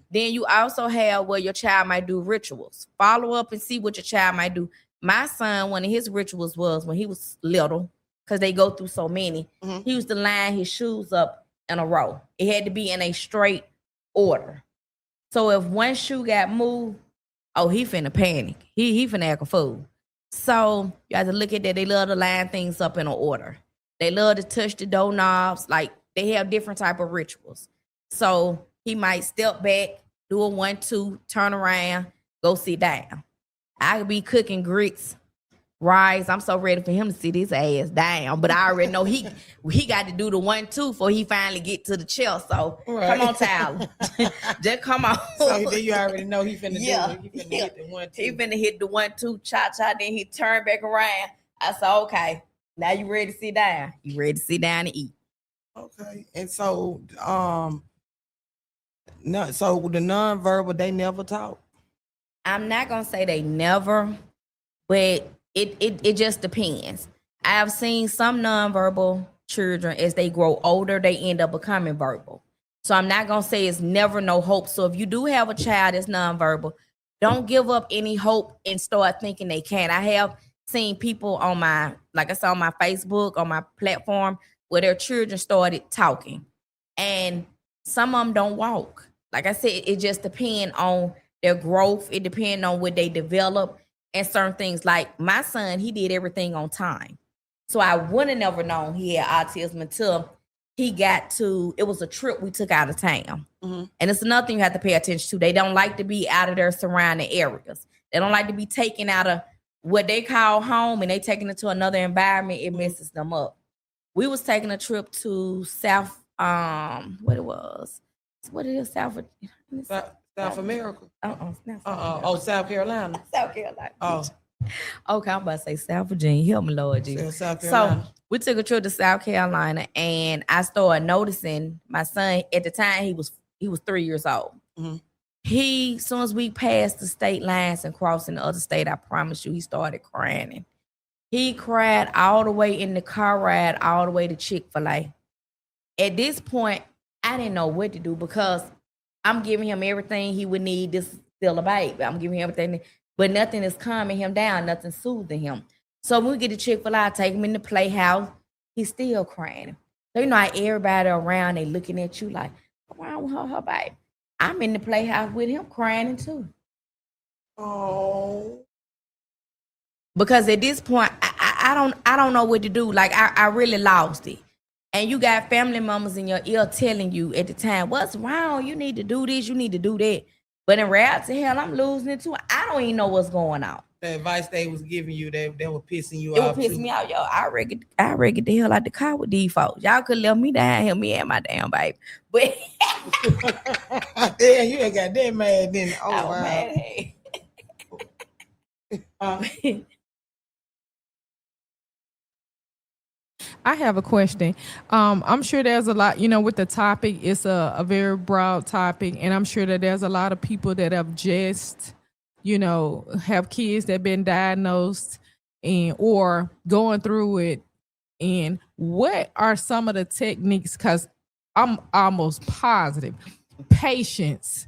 Then you also have where your child might do rituals. Follow up and see what your child might do. My son, one of his rituals was when he was little, because they go through so many, he used to line his shoes up in a row. It had to be in a straight order. So if one shoe got moved, he finna panic. He finna act a fool. So you have to look at that. They love to line things up in an order. They love to touch the doorknobs. Like they have different type of rituals. So he might step back, do a 1, 2, turn around, go sit down. I could be cooking grits, rice. I'm so ready for him to sit his ass down. But I already know he got to do the 1, 2 before he finally get to the chair. So Come on, Tyler. Just come on. So then you already know he finna do it. He finna hit the 1, 2. He finna hit the 1, 2, cha-cha. Then he turned back around. I said, okay, now you ready to sit down. You ready to sit down and eat. Okay. And so, so the nonverbal, they never talk. I'm not gonna say they never, but it just depends. I've seen some nonverbal children as they grow older, they end up becoming verbal. So I'm not gonna say it's never no hope. So if you do have a child that's nonverbal, don't give up any hope and start thinking they can. I have seen people on my, like I said, on my Facebook, on my platform, where their children started talking, and some of them don't walk. Like I said, it just depends on their growth. It depends on what they develop and certain things. Like my son, he did everything on time. So I would have never known he had autism until he got to, it was a trip we took out of town. And it's another thing you have to pay attention to. They don't like to be out of their surrounding areas. They don't like to be taken out of what they call home and they taken it to another environment. It messes them up. We was taking a trip to South, what it was. What it is, South America. South Carolina. South Carolina. Oh. Okay, I'm about to say South Virginia. Help me, Lord Jesus. South Carolina. So we took a trip to South Carolina, and I started noticing my son. At the time, he was 3 years old. He, as soon as we passed the state lines and crossing the other state, I promise you, he started crying. He cried all the way in the car ride, all the way to Chick-fil-A. At this point, I didn't know what to do because I'm giving him everything he would need. This is still a baby. I'm giving him everything, but nothing is calming him down, nothing soothing him. So when we get to Chick-fil-A, I take him in the playhouse. He's still crying. So, how everybody around, they looking at you like, what's wrong with her baby? I'm in the playhouse with him crying too. Oh. Because at this point, I don't know what to do. Like I really lost it. And you got family members in your ear telling you at the time, what's wrong? You need to do this, you need to do that. But in reality, hell, I'm losing it too. I don't even know what's going on. The advice they was giving you, they were pissing you off. It was pissing me out, yo. I ready get the hell out the car with these folks. Y'all could left me down, help me at my damn baby. But damn, you ain't got that mad then. Oh, wow. Man, hey. I have a question. I'm sure there's a lot, with the topic, it's a very broad topic, and I'm sure that there's a lot of people that have just, have kids that have been diagnosed or going through it. And what are some of the techniques? Because I'm almost positive patience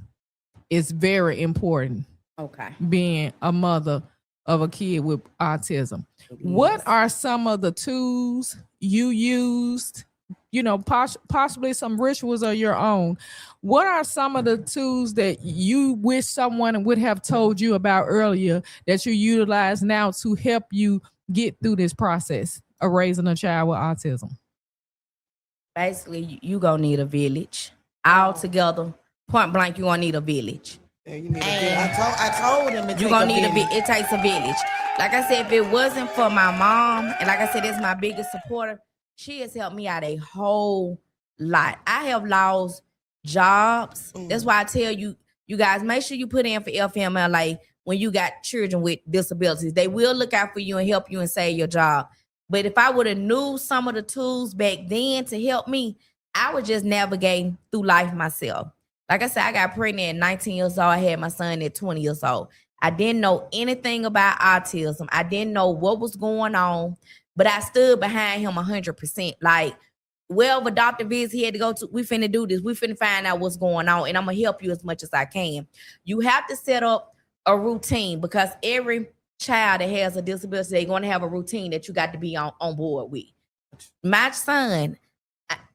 is very important. Okay. Being a mother of a kid with autism. What are some of the tools you used possibly some rituals of your own. What are some of the tools that you wish someone would have told you about earlier that you utilize now to help you get through this process of raising a child with autism? Basically, you gonna need a village. All together, point blank, you gonna need a village. Yeah, you need a village. I told him You gonna need it takes a village. Like I said, if it wasn't for my mom, and like I said, that's my biggest supporter, she has helped me out a whole lot. I have lost jobs. That's why I tell you guys, make sure you put in for FMLA when you got children with disabilities. They will look out for you and help you and save your job. But if I would have knew some of the tools back then to help me, I would just navigate through life myself. Like I said, I got pregnant at 19 years old. I had my son at 20 years old. I didn't know anything about autism. I didn't know what was going on, but I stood behind him 100%. Like, well, adoptive visit he had to go to, we finna do this. We finna find out what's going on, and I'm gonna help you as much as I can. You have to set up a routine because every child that has a disability, they're going to have a routine that you got to be on board with. My son,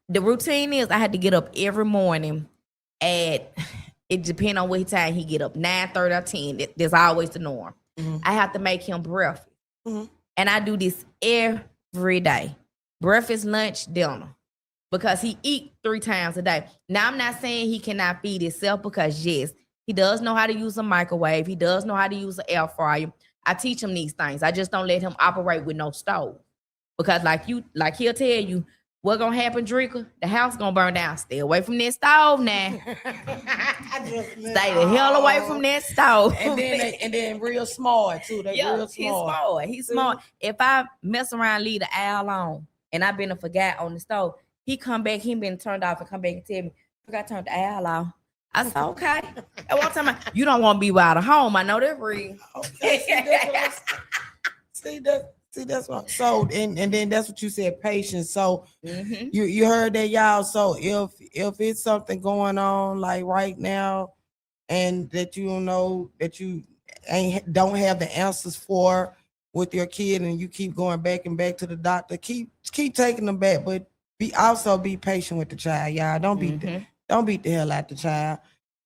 the routine is I had to get up every morning at, it depends on what time he get up, 9:30 or 10. That's always the norm. I have to make him breakfast. And I do this every day. Breakfast, lunch, dinner. Because he eat 3 times a day. Now, I'm not saying he cannot feed himself because, yes, he does know how to use a microwave. He does know how to use an air fryer. I teach him these things. I just don't let him operate with no stove. Because like he'll tell you, what gonna happen, Drinker? The house gonna burn down. Stay away from that stove now. Stay the hell away from that stove. And then real smart too. They real smart. He's smart. If I mess around, leave the owl on, and I've been forgot on the stove, he come back, he been turned off and come back and tell me, I got turned the owl off. I said, okay. At one time, you don't want to be without a home. I know that real. Okay, see, that's what. So, and then that's what you said, patience. So, you heard that, y'all. So, if it's something going on like right now, and that you know that you don't have the answers for with your kid, and you keep going back and back to the doctor, keep taking them back, but be patient with the child, y'all. Don't beat the hell out the child,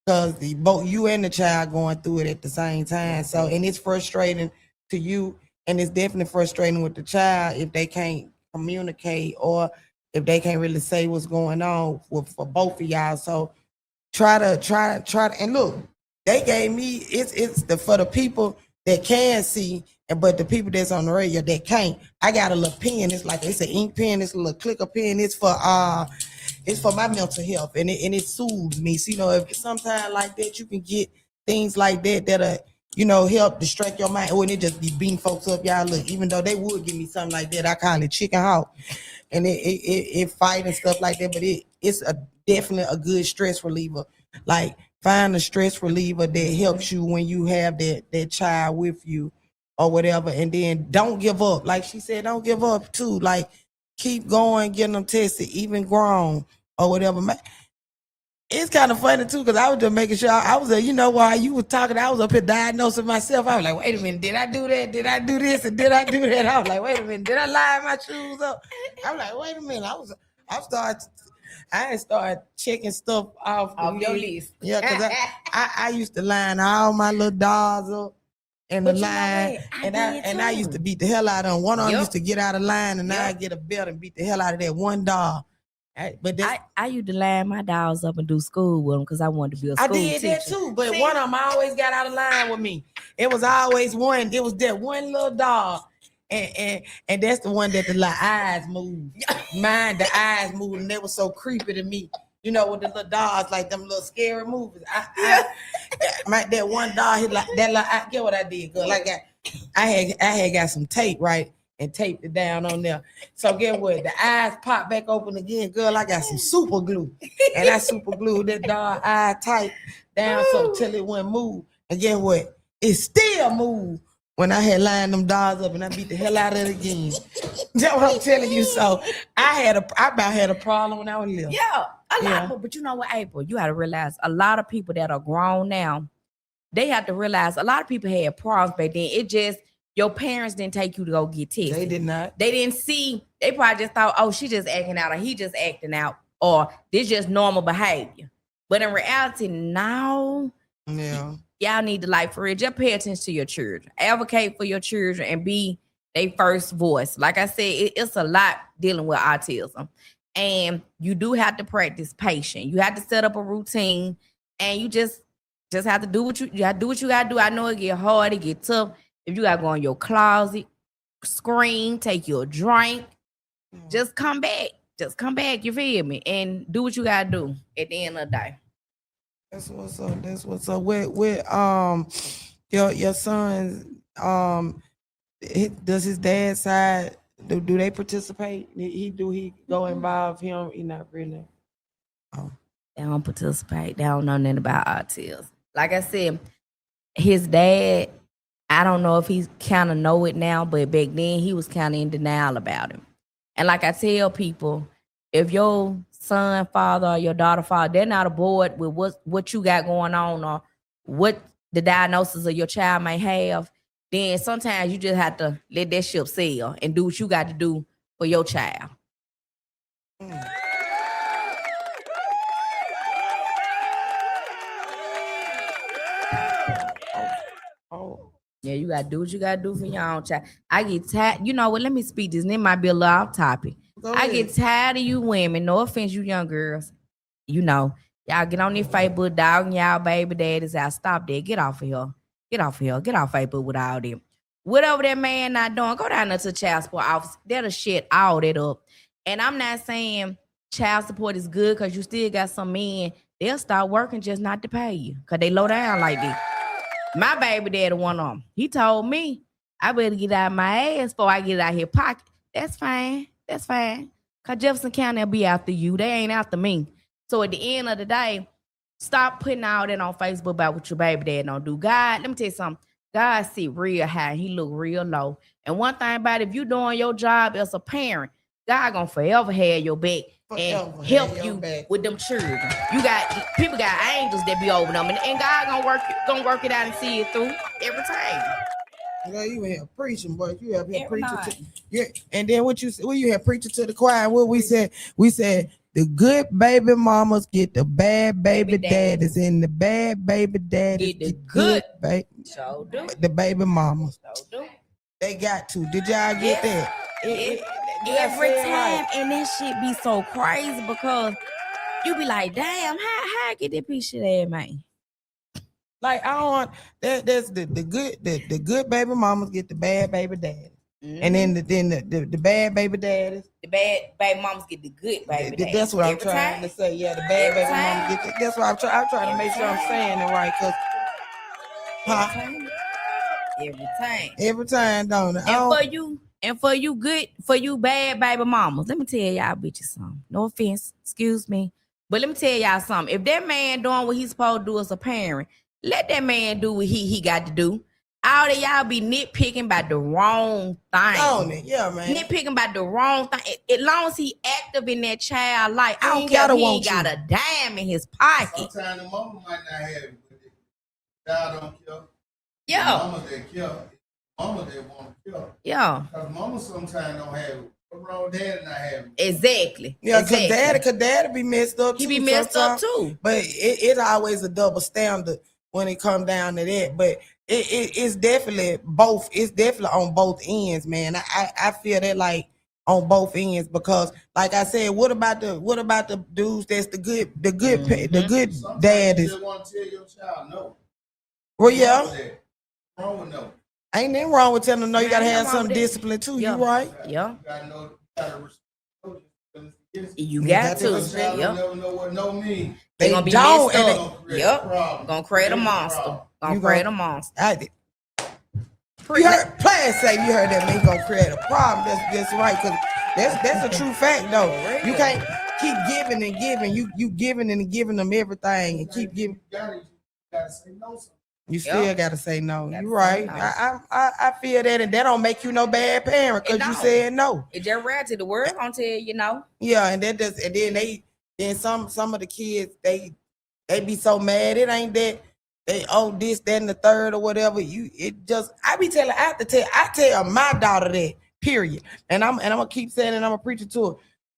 because both you and the child going through it at the same time. So, and it's frustrating to you, and it's definitely frustrating with the child if they can't communicate or if they can't really say what's going on for both of y'all. So try to, and look, they gave me it's for the people that can see, but the people that's on the radio that can't. I got a little pen. It's like it's an ink pen. It's a little clicker pen. It's for my mental health, and it soothes me. So, you know, if sometimes like that, you can get things like that help distract your mind. Oh, and it just be beating folks up, y'all. Look, even though they would give me something like that, I call it chicken hawk, and it fight and stuff like that. But it's definitely a good stress reliever. Like, find a stress reliever that helps you when you have that child with you or whatever, and then don't give up. Like she said, don't give up too. Like, keep going, getting them tested, even grown or whatever. It's kind of funny too, because I was just making sure I was while you were talking, I was up here diagnosing myself. I was like, wait a minute, did I do that? Did I do this? And did I do that? I was like, wait a minute, did I line my shoes up? I'm like, wait a minute. I started checking stuff off your list. Yeah, because I used to line all my little dolls up in the line, and I used to beat the hell out of them. One of them used to get out of line, and I get a belt and beat the hell out of that one doll. I used to line my dolls up and do school with them because I wanted to be a school teacher. I did that too, but one of them always got out of line with me. It was always one. It was that one little doll, and that's the one that the eyes moved. Mine, the eyes moved, and they were so creepy to me. You know, with the little dolls, like them little scary movies. That one doll, I get what I did, girl. Like I had got some tape, right? And taped it down on there. So get what? The eyes popped back open again. Girl, I got some super glue. And I super glued that dog eye tight down so till it wouldn't move. And get what? It still moved when I had lined them dolls up, and I beat the hell out of it again. That's what I'm telling you. So I about had a problem when I was little. Yeah, a lot. But you know what, April? You got to realize a lot of people that are grown now, they have to realize a lot of people had problems back then. It just Your parents didn't take you to go get tested. They did not. They didn't see. They probably just thought, oh, she just acting out, or he just acting out, or this just normal behavior. But in reality, now, Yeah. y'all need to, like, for real, just pay attention to your children. Advocate for your children and be their first voice. Like I said, it's a lot dealing with autism. And you do have to practice patience. You have to set up a routine, and you just have to do what you gotta do. What you gotta do. I know it get hard, it get tough. If you gotta go in your closet, scream, take your drink, just come back. Just come back. You feel me? And do what you gotta do at the end of the day. That's what's up. That's what's up. With your son's does his dad's side do they participate? He go involve him? He not really. They don't participate. They don't know nothing about autism. Like I said, his dad, I don't know if he kind of know it now, but back then he was kind of in denial about him. And like I tell people, if your son, father, or your daughter, father, they're not aboard with what you got going on or what the diagnosis of your child may have, then sometimes you just have to let that ship sail and do what you got to do for your child. Yeah, you gotta do what you gotta do for your own child. I get tired. You know what? Let me speak this, and it might be a little off topic. I get tired of you women. No offense, you young girls. You know, y'all get on this Facebook dogging y'all baby daddies. I stop that. Get off of here. Get off of here. Get off Facebook with all them. Whatever that man not doing, go down there to the child support office. That'll shut all that up. And I'm not saying child support is good because you still got some men, they'll start working just not to pay you because they low down like this. My baby daddy one of them. He told me I better get out of my ass before I get out here pocket. That's fine. That's fine. Because Jefferson County will be after you. They ain't after me. So at the end of the day, stop putting all that on Facebook about what your baby dad don't do. God, let me tell you something. God sit real high. He look real low. And one thing about it, if you doing your job as a parent, God gonna forever have your back and help you with them children. You got people got angels that be over them, and God gonna work it out and see it through every time. Well, you here preaching, boy. You have here preaching and then what you have preaching to the choir. What we said the good baby mamas get the bad baby daddies, and the bad baby daddies get the good baby. So do the baby mamas. So do. They got to. Did y'all get that? Every time, and that shit be so crazy because you be like, damn, how I get that piece of that, man? Like I don't want that's the good baby mamas get the bad baby daddies. And then the bad baby daddies. The bad baby mamas get the good baby daddies. That's what I'm trying to say. Yeah, the bad baby mamas get that's what I'm trying to make sure I'm saying it right. Cause Every time, don't it? And for you bad baby mamas, let me tell y'all bitches something. No offense, excuse me. But let me tell y'all something. If that man doing what he's supposed to do as a parent, let that man do what he got to do. All of y'all be nitpicking about the wrong thing. Yeah, man. Nitpicking about the wrong thing. As long as he active in that child life, I don't care if he ain't got a dime in his pocket. Sometimes the mama might not have it, but the child don't care. Yeah. The mama that care. Mama that won't care. Yeah. Because mama sometimes don't have it. What's wrong with daddy not having it? Exactly. Yeah, exactly. Cause daddy be messed up too. He be messed up too. But it's always a double standard when it come down to that. But it's definitely both. It's definitely on both ends, man. I feel that like on both ends because, like I said, what about the dudes that's the good dad is? You just want to tell your child no. Well, yeah. Wrong with no. Ain't nothing wrong with telling them no. You gotta have some discipline too. Yeah. You right? Yeah. You gotta know. You got to. Yeah. Never know what no means. They gonna be messed up. Yep. Gonna create a monster. You create a monster. I did. You heard players say you heard that man gonna create a problem. That's right, cause that's a true fact though. You can't keep giving and giving. You giving and giving them everything and keep giving. You gotta say no. You still gotta say no. You're right. I feel that, and that don't make you no bad parent because you said no. It's just reality. The world gonna tell you no. Yeah, and that does, and then some of the kids they be so mad. It ain't that they owe this, that, and the third or whatever. I tell my daughter that, period. And I'm gonna keep saying it, I'm gonna preach it to her.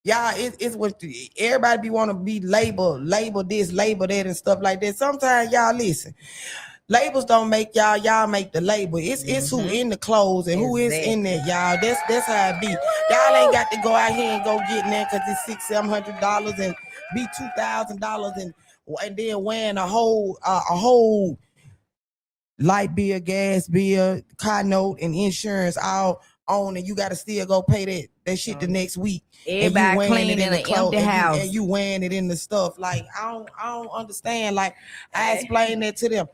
Y'all, it's what everybody be want to be label this, label that, and stuff like that. Sometimes y'all listen. Labels don't make y'all make the label. It's who in the clothes and who is in there, y'all. That's how it be. Y'all ain't got to go out here and go get in there because it's $600-700 and be $2,000 and then wearing a whole light bill, gas bill, car note, and insurance all on, and you got to still go pay that shit the next week. Everybody clean in an empty house. And you wearing it in the stuff. Like, I don't understand. Like, I explained that to them.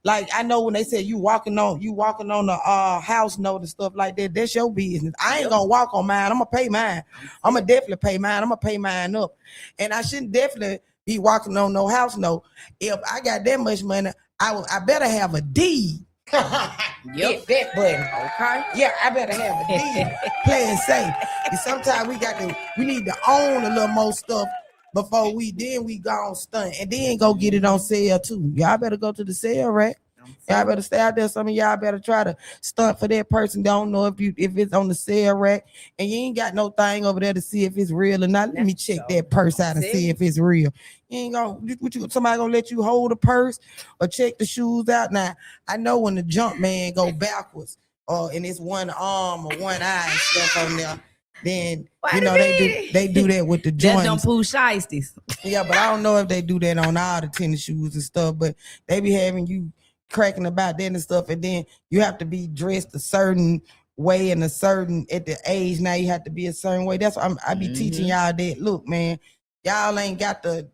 Like, I know when they said you walking on the house note and stuff like that, that's your business. I ain't gonna walk on mine. I'm gonna pay mine. I'm gonna definitely pay mine. I'm gonna pay mine up. And I shouldn't definitely be walking on no house note. If I got that much money, I better have a deed. Hit that button. Okay. Yeah, I better have a deed. Playing safe. And sometimes we need to own a little more stuff before we go stunt and then go get it on sale too. Y'all better go to the sale rack. Y'all better stay out there. Some of y'all better try to stunt for that person. Don't know if it's on the sale rack and you ain't got no thing over there to see if it's real or not. Let me check that purse out and see if it's real. You ain't gonna somebody gonna let you hold a purse or check the shoes out. Now I know when the jump man go backwards and it's one arm or one eye and stuff on there. Then they do that with the joints. That's them poo shiesties. Yeah, but I don't know if they do that on all the tennis shoes and stuff. But they be having you cracking about that and stuff, and then you have to be dressed a certain way and at the age now you have to be a certain way. That's why I be teaching y'all that. Look, man, you ain't got to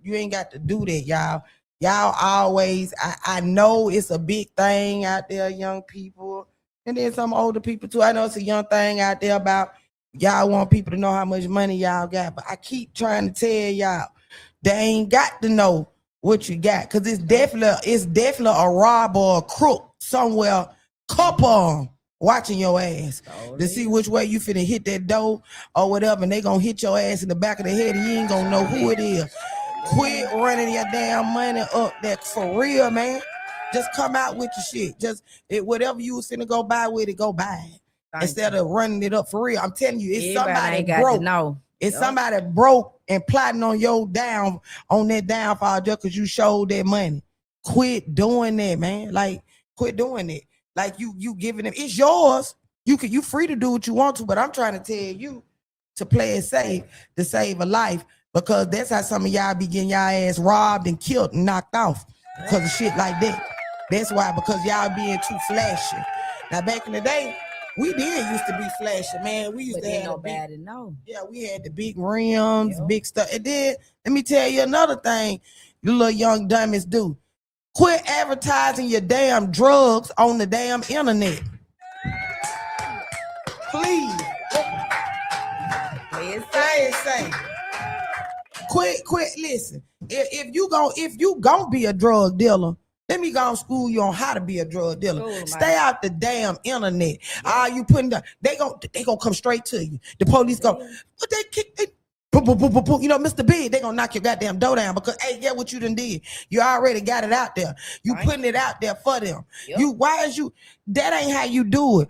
do that, y'all. Y'all always, I know it's a big thing out there, young people, and then some older people too. I know it's a young thing out there about y'all want people to know how much money y'all got, but I keep trying to tell y'all they ain't got to know what you got, because it's definitely a robber or a crook somewhere, couple watching your ass to see which way you finna hit that door or whatever, and they gonna hit your ass in the back of the head and you ain't gonna know who it is. Quit running your damn money up that for real, man. Just come out with your shit. Whatever you was finna go buy with it, go buy it. Instead of running it up for real. I'm telling you, it's somebody broke. It's somebody broke and plotting on that downfall just because you showed that money. Quit doing that, man. Like, quit doing it. Like you giving them, it's yours. You free to do what you want to, but I'm trying to tell you to play it safe, to save a life, because that's how some of y'all be getting y'all ass robbed and killed and knocked off because of shit like that. That's why, because y'all being too flashy. Now back in the day, we did used to be flashy, man. We used to have nobody know. Yeah, we had the big rims, big stuff. And then let me tell you another thing, you little young dummies do. Quit advertising your damn drugs on the damn internet. Please. Say. Quit. Listen. If you gonna be a drug dealer, let me go and school you on how to be a drug dealer. Stay out the damn internet. You putting they gonna come straight to you. The police go, but they kick it. You know, Mr. Big, they gonna knock your goddamn door down because, hey, get what you done did. You already got it out there. You putting it out there for them. That ain't how you do it.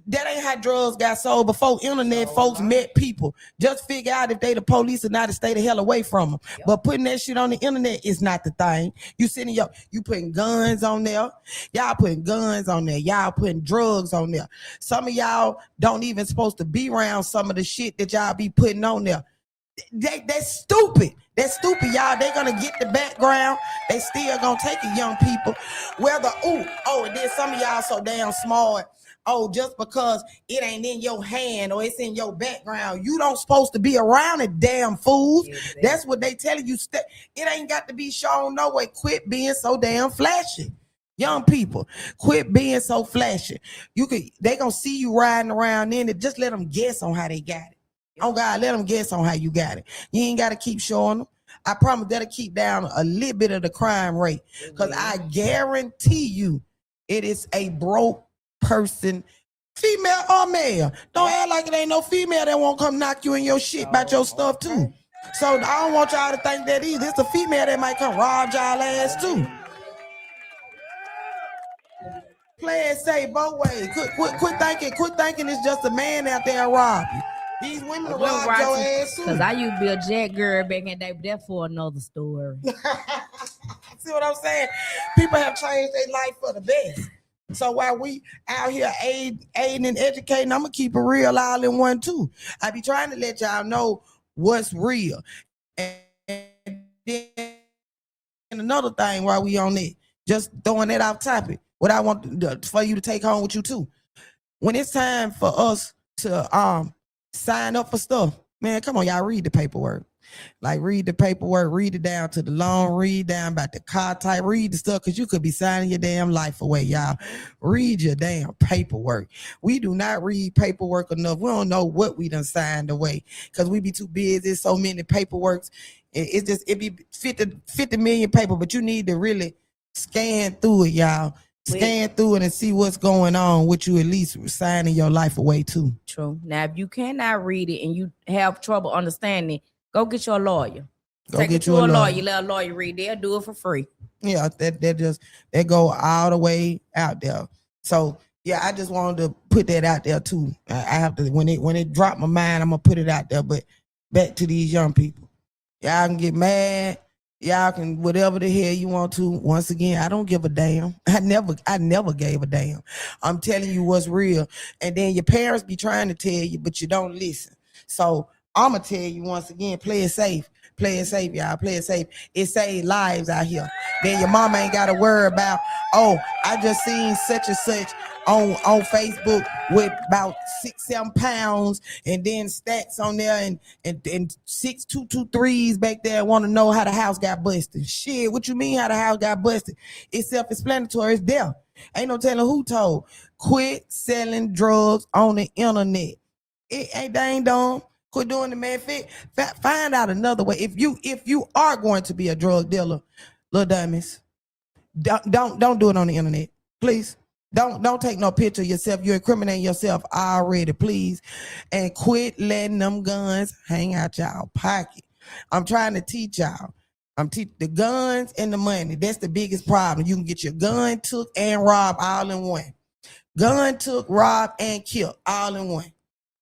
That ain't how drugs got sold before internet folks met people. Just figure out if they the police or not to stay the hell away from them. But putting that shit on the internet is not the thing. You putting guns on there. Y'all putting guns on there. Y'all putting drugs on there. Some of y'all don't even supposed to be around some of the shit that y'all be putting on there. That's stupid. That's stupid, y'all. They gonna get the background. They still gonna take it, young people. And then some of y'all so damn smart. Just because it ain't in your hand or it's in your background, you don't supposed to be around it, damn fools. Exactly. That's what they telling you. It ain't got to be shown no way. Quit being so damn flashy. Young people, quit being so flashy. They gonna see you riding around in it. Just let them guess on how they got it. Oh God, let them guess on how you got it. You ain't got to keep showing them. I promise that'll keep down a little bit of the crime rate. Because I guarantee you it is a broke person, female or male. Don't act like it ain't no female that won't come knock you in your shit about your stuff too. So I don't want y'all to think that either. It's a female that might come rob y'all ass too. Play it safe both ways. Quit thinking it's just a man out there rob you. These women will rob your ass too. Because I used to be a jet girl back in the day, but that's for another story. See what I'm saying? People have changed their life for the best. So while we out here aiding and educating, I'm gonna keep it real all in one too. I be trying to let y'all know what's real. And then another thing while we on it, just throwing that off topic. What I want for you to take home with you too. When it's time for us to sign up for stuff, man, come on, y'all read the paperwork. Like read the paperwork, read it down to the loan, read down about the car type, read the stuff, because you could be signing your damn life away, y'all. Read your damn paperwork. We do not read paperwork enough. We don't know what we done signed away because we be too busy. So many paperworks. It be 50 million paper, but you need to really scan through it, y'all. Scan through it and see what's going on with you, at least signing your life away too. True. Now, if you cannot read it and you have trouble understanding, go get your lawyer. Take it to a lawyer. Let a lawyer read. They'll do it for free. Yeah, that go all the way out there. So yeah, I just wanted to put that out there too. I have to when it dropped my mind, I'm gonna put it out there. But back to these young people, y'all can get mad. Y'all can whatever the hell you want to. Once again, I don't give a damn. I never gave a damn. I'm telling you what's real. And then your parents be trying to tell you, but you don't listen. So I'm gonna tell you once again, play it safe. Play it safe, y'all. Play it safe. It saves lives out here. Then your mama ain't got to worry about, oh, I just seen such and such on Facebook with about 6-7 pounds and then stats on there and 6 223s back there want to know how the house got busted. Shit, what you mean how the house got busted? It's self-explanatory. It's there. Ain't no telling who told. Quit selling drugs on the internet. It ain't dang dumb. Quit doing the man fit. Find out another way. If you are going to be a drug dealer, little dummies, don't do it on the internet, please. Don't take no picture of yourself. You're incriminating yourself already, please. And quit letting them guns hang out y'all pocket. I'm trying to teach y'all. The guns and the money. That's the biggest problem. You can get your gun took and robbed all in one. Gun took, robbed, and killed all in one.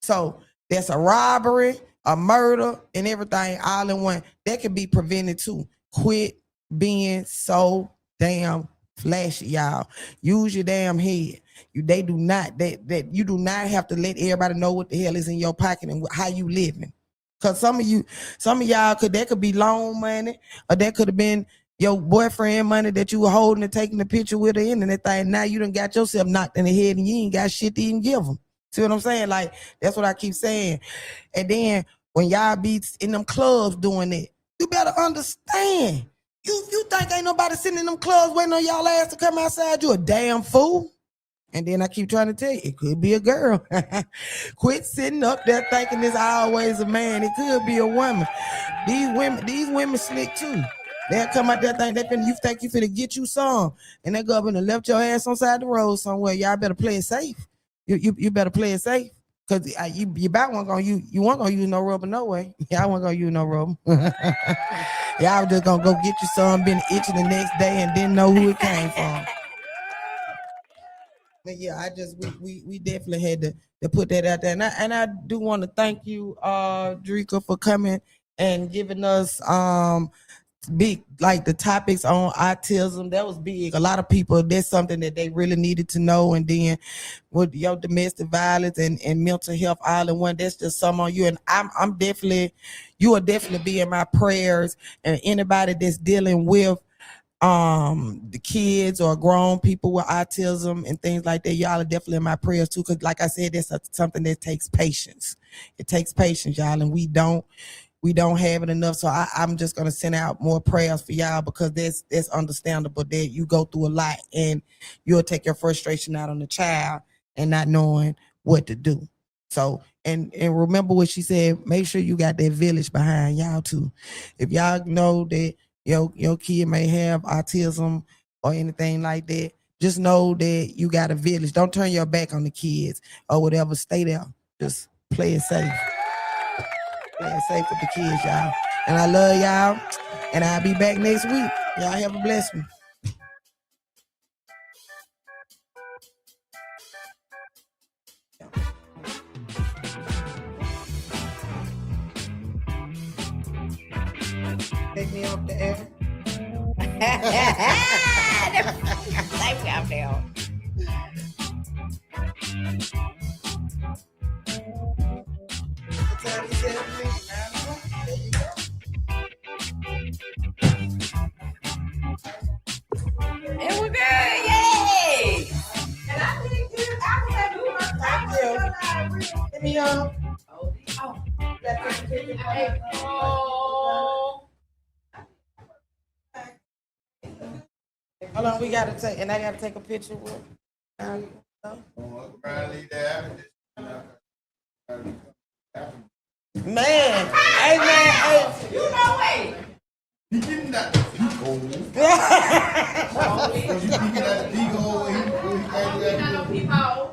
So that's a robbery, a murder, and everything all in one. That can be prevented too. Quit being so damn flashy, y'all. Use your damn head. You do not have to let everybody know what the hell is in your pocket and how you living. Cause some of y'all could be loan money, or that could have been your boyfriend money that you were holding and taking the picture with her in and that thing. Now you done got yourself knocked in the head and you ain't got shit to even give them. See what I'm saying? Like, that's what I keep saying. And then when y'all be in them clubs doing it, you better understand. You think ain't nobody sitting in them clubs waiting on y'all ass to come outside? You a damn fool. And then I keep trying to tell you, it could be a girl. Quit sitting up there thinking it's always a man. It could be a woman. These women slick too. They'll come out there you think you finna get you some, and they go up and left your ass on side the road somewhere. Y'all better play it safe. You better play it safe, because you about weren't gonna use no rubber no way. Y'all wasn't gonna use no rubber. Y'all just gonna go get you some, been itching the next day and didn't know who it came from. But yeah, we definitely had to put that out there, and I do want to thank you, Drika, for coming and giving us big, like the topics on autism. That was big. A lot of people, that's something that they really needed to know. And then with your domestic violence and mental health all in one, that's just some on you. And you will definitely be in my prayers. And anybody that's dealing with the kids or grown people with autism and things like that, y'all are definitely in my prayers too, because like I said, that's something that takes patience. It takes patience, y'all, and we don't have it enough. So I'm just gonna send out more prayers for y'all, because that's understandable that you go through a lot and you'll take your frustration out on the child and not knowing what to do. So and remember what she said, make sure you got that village behind y'all too. If y'all know that your kid may have autism or anything like that, just know that you got a village. Don't turn your back on the kids or whatever. Stay there. Just play it safe. Play it safe with the kids, y'all. And I love y'all. And I'll be back next week. Y'all have a blessed one. me off the air. Take me out there. What time you said, please? 9 o'clock? There you go. And we're good. Yay! Thank you. Give me up. Hold on, we gotta take, and I gotta take a picture with. Don't look around, leave that happen. Man, hey man, hey. You know it. He didn't not. He old. You think that he old? He Not no people.